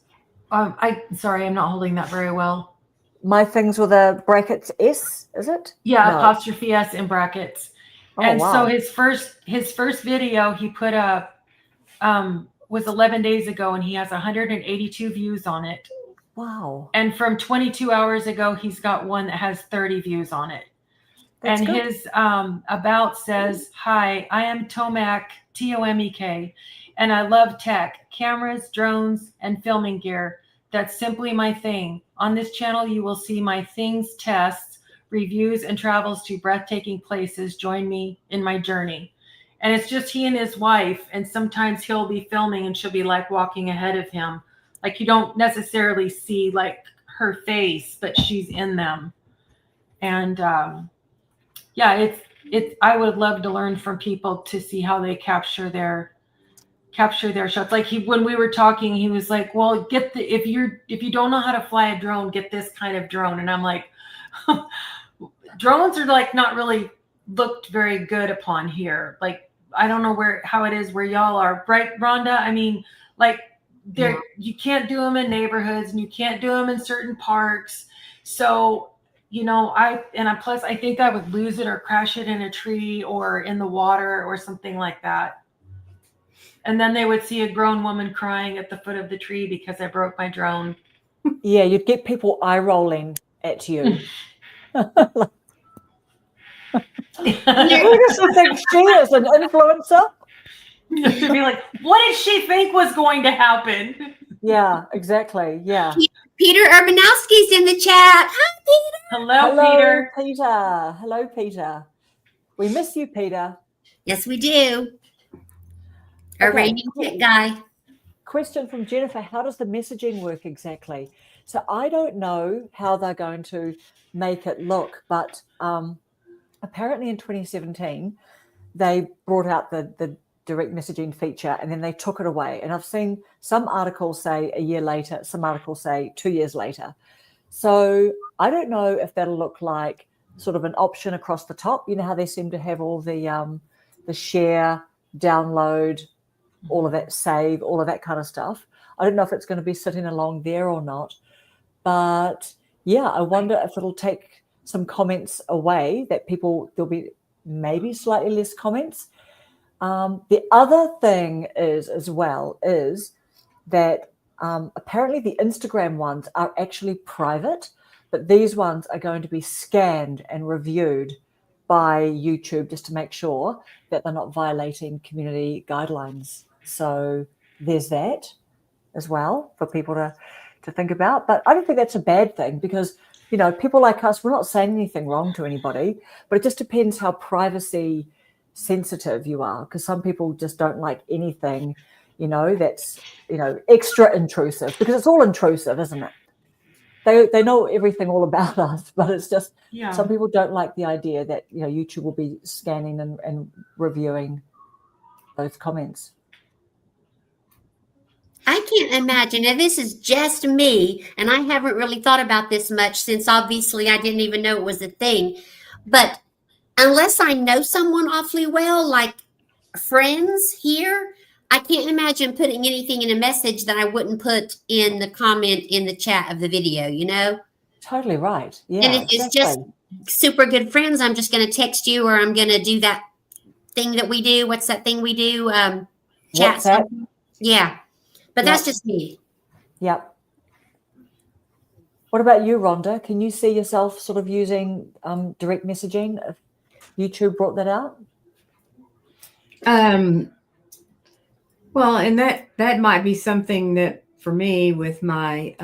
Sorry, I'm not holding that very well. My Things with a brackets S, is it? Yeah, No. apostrophe S in brackets. Oh, And wow. so his first video he put up was 11 days ago, and he has 182 views on it. Wow. And from 22 hours ago, he's got one that has 30 views on it. That's and good. his about says, "Hi, I am Tomek, Tomek, and I love tech, cameras, drones, and filming gear. That's simply my thing. On this channel, you will see my things, tests, reviews, and travels to breathtaking places. Join me in my journey." And it's just he and his wife. And sometimes he'll be filming and she'll be like walking ahead of him. Like you don't necessarily see like her face, but she's in them. And yeah, it's I would love to learn from people to see how they capture their shots. Like when we were talking, he was like, well, if you don't know how to fly a drone, get this kind of drone. And I'm like, drones are like not really looked very good upon here. Like I don't know how it is where y'all are, right, Rhonda? I mean, like you can't do them in neighborhoods and you can't do them in certain parks. So, you know, plus I think I would lose it or crash it in a tree or in the water or something like that. And then they would see a grown woman crying at the foot of the tree because I broke my drone. Yeah, you'd get people eye rolling at you. Who does she think she is, an influencer? To be like, what did she think was going to happen? Yeah, exactly. Yeah. Peter Urbanowski's in the chat. Hi, Peter. Hello, Peter. Peter. Hello, Peter. We miss you, Peter. Yes, we do. Our Okay. reigning tech guy. Question from Jennifer. How does the messaging work exactly? So I don't know how they're going to make it look, but apparently in 2017, they brought out the direct messaging feature and then they took it away. And I've seen some articles say a year later, some articles say 2 years later. So I don't know if that'll look like sort of an option across the top. You know how they seem to have all the share, download, all of that, save, all of that kind of stuff. I don't know if it's going to be sitting along there or not. But yeah, I wonder if it'll take some comments away, that there'll be maybe slightly less comments. The other thing is that apparently the Instagram ones are actually private, but these ones are going to be scanned and reviewed by YouTube just to make sure that they're not violating community guidelines. So there's that as well for people to think about. But I don't think that's a bad thing because, you know, people like us, we're not saying anything wrong to anybody, but it just depends how privacy sensitive you are, because some people just don't like anything, you know, that's, you know, extra intrusive, because it's all intrusive, isn't it? They know everything all about us, but it's just some people don't like the idea that, you know, YouTube will be scanning and reviewing those comments. I can't imagine. Now, this is just me, and I haven't really thought about this much since obviously I didn't even know it was a thing. But unless I know someone awfully well, like friends here, I can't imagine putting anything in a message that I wouldn't put in the comment in the chat of the video, you know? Totally right. Yeah. And if it's just super good friends, I'm just going to text you, or I'm going to do that thing that we do. What's that thing we do? Chat. WhatsApp. Yeah. But that's just me. Yep. What about you, Rhonda? Can you see yourself sort of using direct messaging if YouTube brought that out? Well, and that might be something that for me with my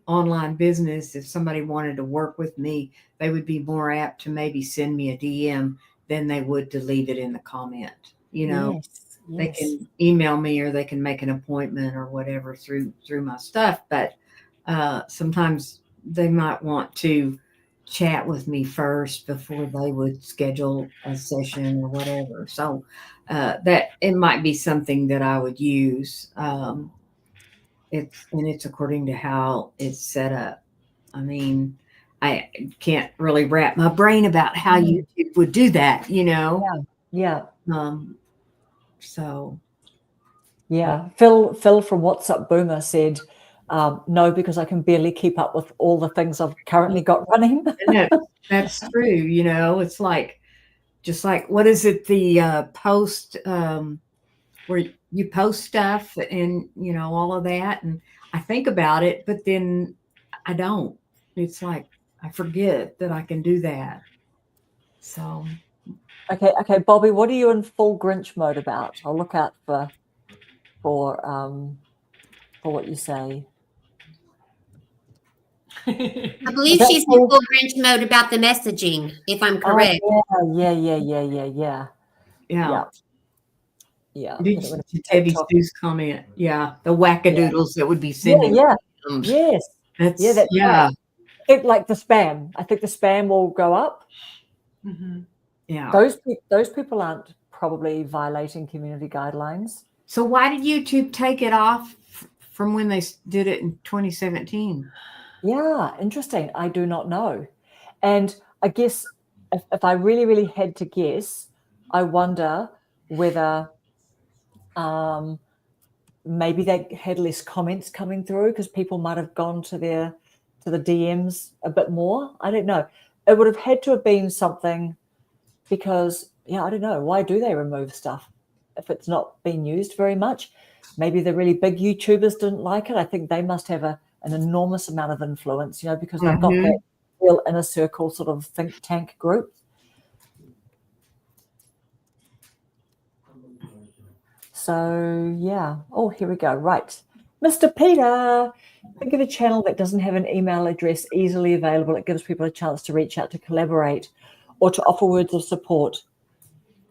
online business, if somebody wanted to work with me, they would be more apt to maybe send me a DM than they would to leave it in the comment. You know, Yes. they can email me or they can make an appointment or whatever through my stuff. But sometimes they might want to chat with me first before they would schedule a session or whatever. So that it might be something that I would use. It's according to how it's set up. I mean, I can't really wrap my brain about how YouTube would do that, you know? Yeah. So Yeah. Phil from WhatsApp Boomer said, no, because I can barely keep up with all the things I've currently got running. that's true. You know, it's like, just like, what is it? The post, where you post stuff and, you know, all of that. And I think about it, but then I don't. It's like, I forget that I can do that. So. Okay, Bobby, what are you in full Grinch mode about? I'll look out for what you say. I believe she's in full Grinch mode about the messaging, if I'm correct. Oh, yeah. Did Debbie Stu's comment? Yeah, the wackadoodles that would be sending. Yes. That's yeah. Right. Like the spam. I think the spam will go up. Mm-hmm. Yeah. Those people aren't probably violating community guidelines. So why did YouTube take it off from when they did it in 2017? Yeah, interesting. I do not know. And I guess if I really, really had to guess, I wonder whether maybe they had less comments coming through because people might have gone to the DMs a bit more. I don't know. It would have had to have been something because, I don't know. Why do they remove stuff if it's not being used very much? Maybe the really big YouTubers didn't like it. I think they must have an enormous amount of influence, because they've got that real inner circle sort of think tank group. So, yeah. Oh, here we go. Right. Mr. Peter, think of a channel that doesn't have an email address easily available. It gives people a chance to reach out to collaborate or to offer words of support.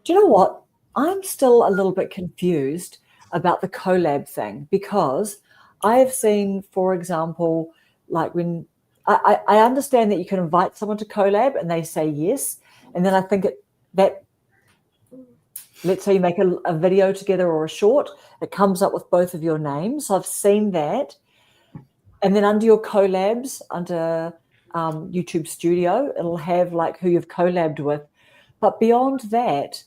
Do you know what? I'm still a little bit confused about the collab thing because I have seen, for example, like when I understand that you can invite someone to collab and they say yes. And then I think that let's say you make a video together or a short, it comes up with both of your names. So I've seen that. And then under your collabs, under YouTube Studio, it'll have like who you've collabed with. But beyond that,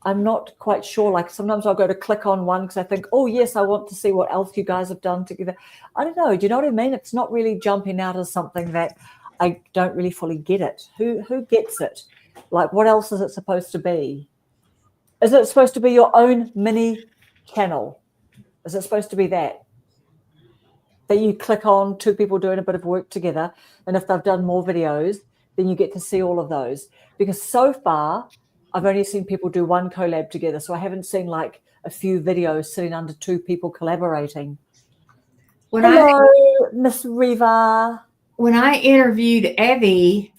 I'm not quite sure. Like sometimes I'll go to click on one because I think, oh, yes, I want to see what else you guys have done together. I don't know. Do you know what I mean? It's not really jumping out as something that I don't really fully get it. Who gets it? Like what else is it supposed to be? Is it supposed to be your own mini channel? Is it supposed to be that you click on two people doing a bit of work together? And if they've done more videos, then you get to see all of those. Because so far, I've only seen people do one collab together. So I haven't seen like a few videos sitting under two people collaborating. Hello, Miss Riva. When I interviewed Evie,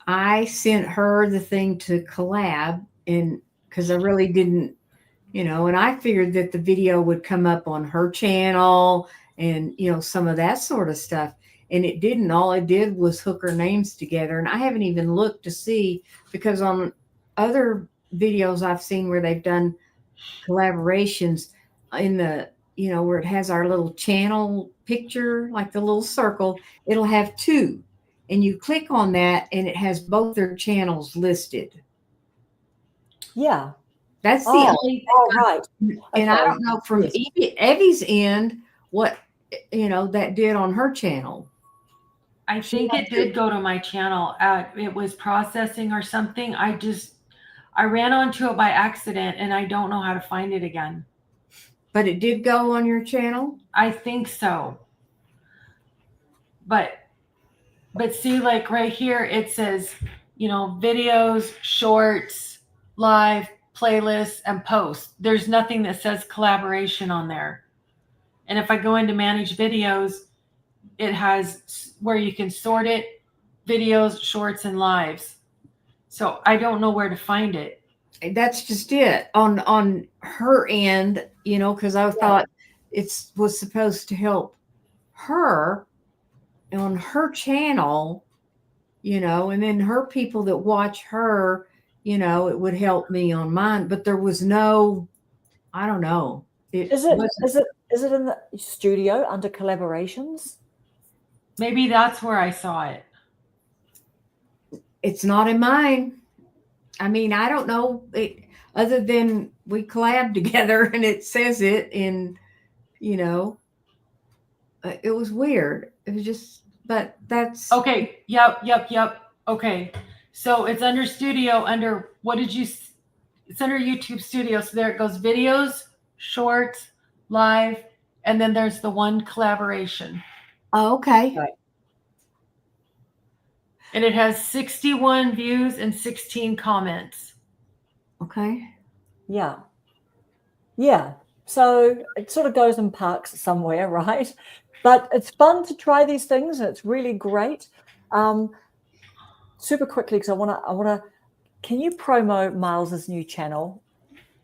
I sent her the thing to collab and because I really didn't, and I figured that the video would come up on her channel and, some of that sort of stuff. And it didn't. All it did was hook our names together. And I haven't even looked to see because on other videos I've seen where they've done collaborations in the, where it has our little channel picture, like the little circle, it'll have two. And you click on that and it has both their channels listed. Yeah. That's the only thing. Right. And I don't know from Evie's end what, that did on her channel. I think it did go to my channel. It was processing or something. I ran onto it by accident and I don't know how to find it again. But it did go on your channel? I think so. But see, like right here, it says, videos, shorts, live, playlists, and posts. There's nothing that says collaboration on there. And if I go into manage videos, it has where you can sort it, videos, shorts, and lives. So I don't know where to find it. That's just it on her end, because I thought it was supposed to help her on her channel. and then her people that watch her, it would help me on mine, but there was no, I don't know. Is it in the studio under collaborations? Maybe that's where I saw it. It's not in mine. I mean, I don't know other than we collabed together and it says it in, it was weird. It was just, but that's Okay. Yep. Okay. So it's under studio under, it's under YouTube studio. So there it goes, videos, shorts, live, and then there's the one collaboration. Oh, okay. Right. And it has 61 views and 16 comments. Okay. Yeah. Yeah. So it sort of goes in parks somewhere, right? But it's fun to try these things, and it's really great. Super quickly, because I want to. Can you promo Miles's new channel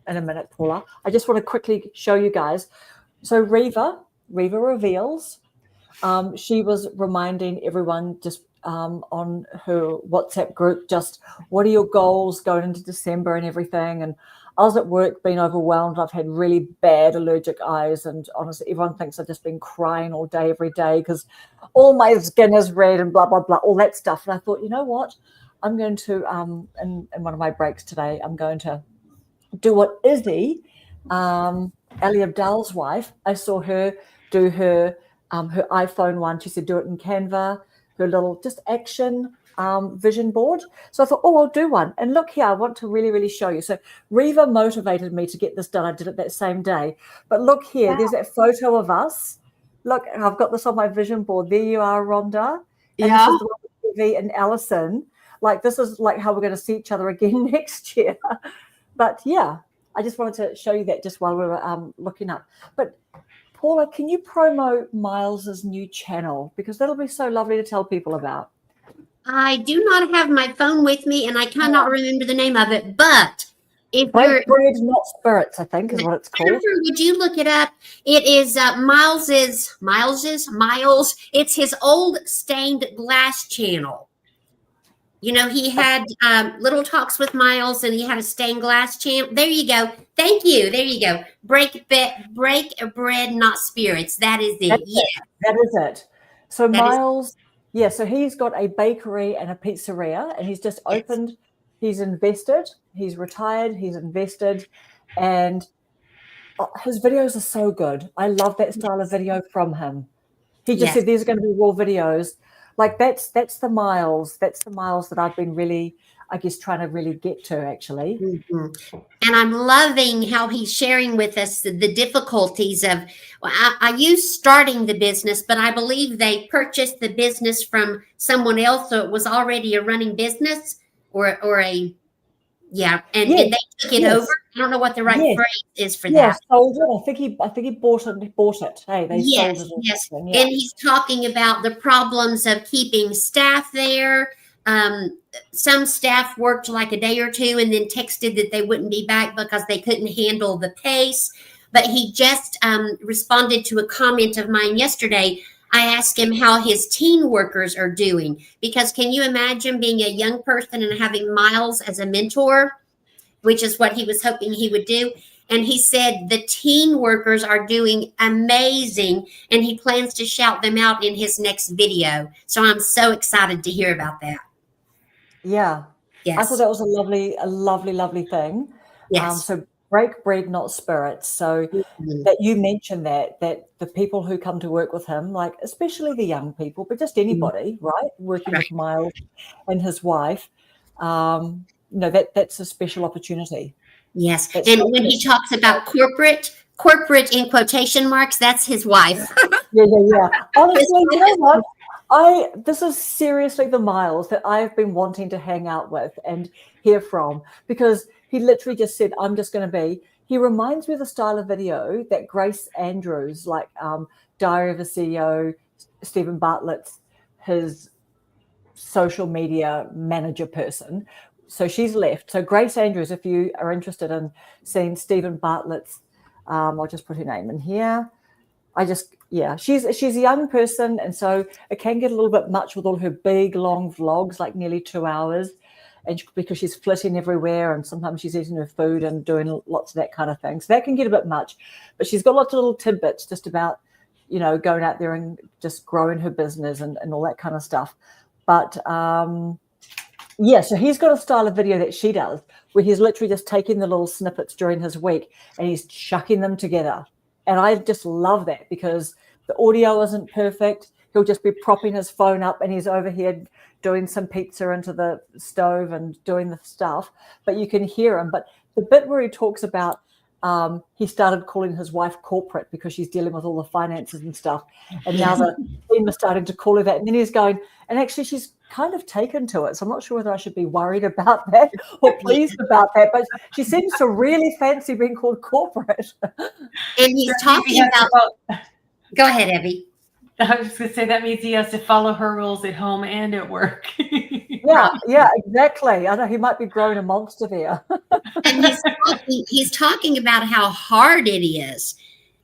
in a minute, Paula? I just want to quickly show you guys. So Reva Reveals. She was reminding everyone just on her WhatsApp group, just what are your goals going into December and everything. And I was at work being overwhelmed. I've had really bad allergic eyes, and honestly, everyone thinks I've just been crying all day, every day, because all my skin is red and blah, blah, blah, all that stuff. And I thought, you know what? I'm going to, in one of my breaks today, I'm going to do what Izzy, Ali Abdal's wife, I saw her do her iPhone one. She said, do it in Canva, her little just action vision board. So I thought, I'll do one. And look here, I want to really, really show you. So Reva motivated me to get this done. I did it that same day. But look here, wow. There's that photo of us. Look, I've got this on my vision board. There you are, Rhonda. And yeah. This is the one with Evie and Alison. Like, this is like how we're going to see each other again next year. But yeah, I just wanted to show you that just while we were looking up. But Paula, can you promote Miles's new channel? Because that'll be so lovely to tell people about. I do not have my phone with me, and I cannot remember the name of it. But if Bread, Not Spirits, I think is what it's called. Would you look it up? It is Miles. It's his old stained glass channel. He had little talks with Miles, and he had a stained glass channel. There you go. Thank you. There you go. Break bread, not spirits. That is it. That is it. So Miles, so he's got a bakery and a pizzeria, and he's just opened. He's invested. He's retired. He's invested, and his videos are so good. I love that style of video from him. He just said these are going to be raw videos. Like that's the Miles. That's the Miles that I've been really, I guess, trying to really get to actually. Mm-hmm. And I'm loving how he's sharing with us the difficulties of. Well, I use starting the business, but I believe they purchased the business from someone else, so it was already a running business or a. Yeah, and they took it over. I don't know what the right phrase is for that. Yeah, sold it. I think he bought it. Hey, they sold it. Yes. Yeah. And he's talking about the problems of keeping staff there. Some staff worked like a day or two and then texted that they wouldn't be back because they couldn't handle the pace. But he just responded to a comment of mine yesterday. I asked him how his teen workers are doing, because can you imagine being a young person and having Miles as a mentor, which is what he was hoping he would do. And he said the teen workers are doing amazing, and he plans to shout them out in his next video. So I'm so excited to hear about that. Yeah. Yes. I thought that was a lovely thing. Yes. So break bread, not spirits. So that you mentioned that the people who come to work with him, like especially the young people, but just anybody, right, working with Miles and his wife, that's a special opportunity. Yes. And when he talks about corporate in quotation marks, that's his wife. Yeah. Honestly, you know what? This is seriously the Miles that I've been wanting to hang out with and hear from, because he literally just said, I'm just going to be. He reminds me of the style of video that Grace Andrews, like Diary of a CEO, Stephen Bartlett's, his social media manager person. So she's left. So Grace Andrews, if you are interested in seeing Stephen Bartlett's, I'll just put her name in here. she's a young person, and so it can get a little bit much with all her big long vlogs, like nearly 2 hours, and because she's flitting everywhere, and sometimes she's eating her food and doing lots of that kind of thing, so that can get a bit much. But she's got lots of little tidbits just about, you know, going out there and just growing her business and all that kind of stuff. But so he's got a style of video that she does where he's literally just taking the little snippets during his week and he's chucking them together. And I just love that because the audio isn't perfect. He'll just be propping his phone up and he's over here doing some pizza into the stove and doing the stuff, but you can hear him. But the bit where he talks about he started calling his wife corporate because she's dealing with all the finances and stuff. And now the team is starting to call her that. And then he's going, and actually she's kind of taken to it. So I'm not sure whether I should be worried about that or pleased about that. But she seems to really fancy being called corporate. And he's talking about, go ahead, Evie. I was just going to say that means he has to follow her rules at home and at work. Yeah, exactly. I know he might be growing a monster there. And he's talking about how hard it is,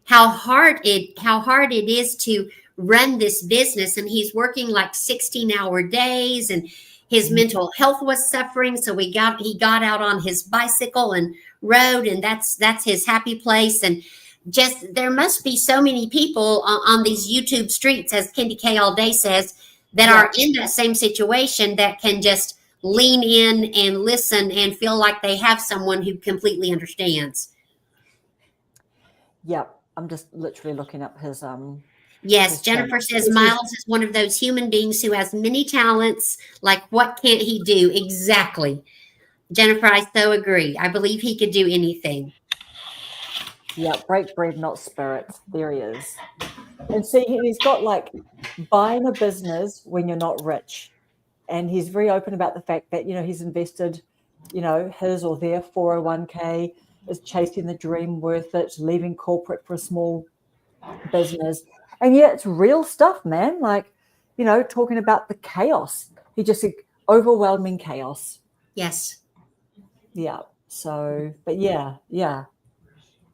how hard it is to run this business. And he's working like 16-hour days, and his mental health was suffering. So he got out on his bicycle and rode, and that's his happy place. And just there must be so many people on these YouTube streets, as Kendi K all day says, that are in that same situation that can just lean in and listen and feel like they have someone who completely understands. Yeah, I'm just literally looking up his Yes, Jennifer says Miles is one of those human beings who has many talents. Like, what can't he do? Exactly. Jennifer, I so agree. I believe he could do anything. Yeah, break bread, not spirits. There he is. And see, he's got like buying a business when you're not rich. And he's very open about the fact that, you know, he's invested, you know, his or their 401k, is chasing the dream, worth it, leaving corporate for a small business. And yeah, it's real stuff, man. Like, you know, talking about the chaos. He just overwhelming chaos. Yes. Yeah. So, but yeah.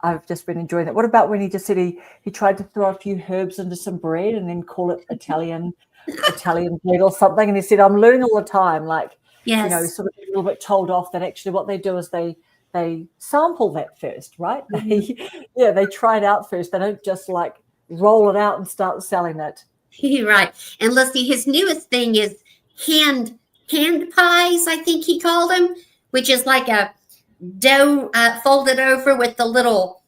I've just been enjoying that. What about when he just said he tried to throw a few herbs into some bread and then call it Italian bread or something? And he said, I'm learning all the time. Like, yes. You know, sort of a little bit told off that actually what they do is they sample that first, right? Mm-hmm. They try it out first. They don't just like roll it out and start selling it. Right. And let's see, his newest thing is hand pies, I think he called them, which is like a dough folded over with the little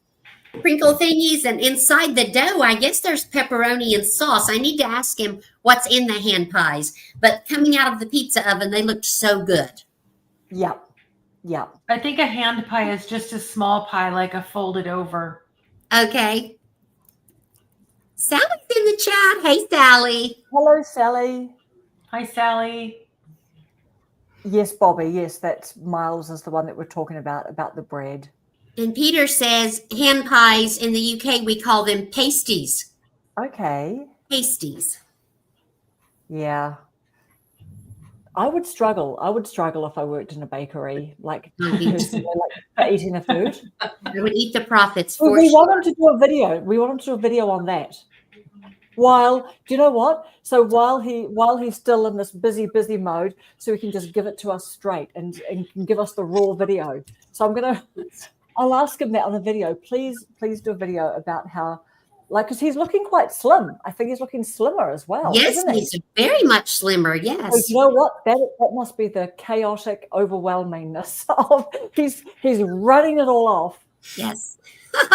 crinkle thingies, and inside the dough I guess there's pepperoni and sauce. I need to ask him what's in the hand pies, but coming out of the pizza oven they looked so good. Yeah I think a hand pie is just a small pie, like a folded over. Okay, Sally's in the chat. Hey Sally. Hello Sally. Hi Sally. Yes, Bobby. Yes, that's Miles is the one that we're talking about the bread. And Peter says hand pies in the UK, we call them pasties. Okay. Pasties. Yeah. I would struggle if I worked in a bakery, like eating the food. I would eat the profits Well, for we sure. want them to do a video. We want them to do a video on that. Do you know what? So while he's still in this busy mode, so he can just give it to us straight and can give us the raw video. So I'll ask him that on the video. Please do a video about how, like, because he's looking quite slim. I think he's looking slimmer as well. Yes, isn't he? he's very much slimmer. Yes. So you know what? That must be the chaotic overwhelmingness of he's running it all off. Yes.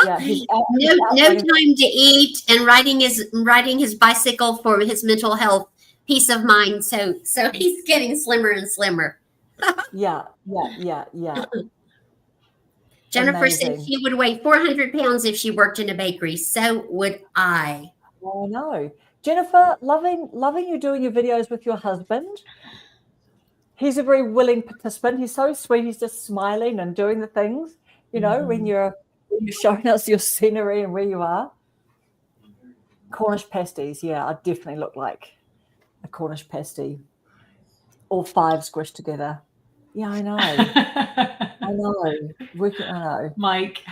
Yeah, no time to eat and riding his bicycle for his mental health, peace of mind. So he's getting slimmer and slimmer. Yeah. Jennifer Amazing. said she would weigh 400 pounds if she worked in a bakery. So would I. Oh no, Jennifer, loving you doing your videos with your husband. He's a very willing participant. He's so sweet. He's just smiling and doing the things. You know, when you're showing us your scenery and where you are. Cornish pasties, yeah, I definitely look like a Cornish pasty. All 5 squished together. Yeah, I know. I know. Mike.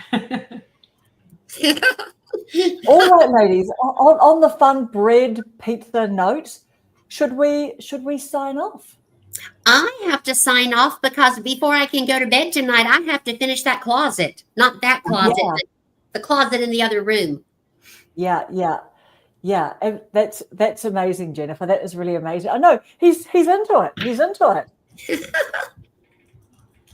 All right, ladies. On the fun bread pizza note, should we sign off? I have to sign off because before I can go to bed tonight, I have to finish that closet. Not that closet, Yeah. but the closet in the other room. Yeah. And that's amazing, Jennifer. That is really amazing. I know he's into it. He's into it.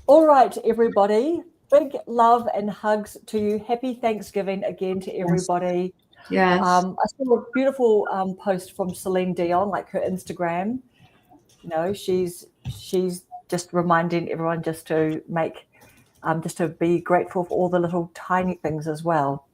All right, everybody. Big love and hugs to you. Happy Thanksgiving again to everybody. Yes. I saw a beautiful post from Celine Dion, like her Instagram. You know, she's just reminding everyone just to make, just to be grateful for all the little tiny things as well.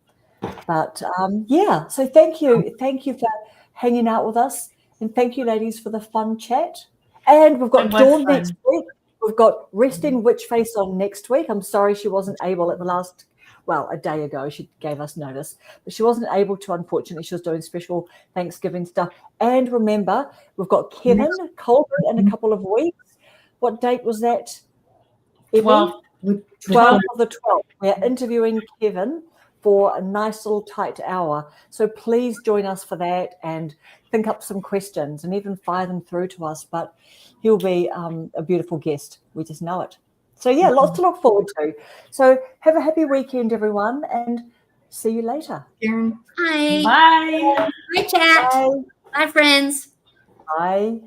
But yeah, so thank you for hanging out with us, and thank you, ladies, for the fun chat. And we've got It was Dawn fun. next week. We've got Resting Witch Face on next week. I'm sorry she wasn't able at the last, well, a day ago she gave us notice, but she wasn't able to, unfortunately. She was doing special Thanksgiving stuff. And remember, we've got Kevin Colbert in a couple of weeks. What date was that? Evie? 12. 12th of the 12th. We're interviewing Kevin for a nice little tight hour. So please join us for that and think up some questions and even fire them through to us. But he'll be a beautiful guest. We just know it. So yeah, lots to look forward to. So have a happy weekend, everyone, and see you later. Karen. Hi. Bye. Hi, chat. Bye. Bye, friends. Bye.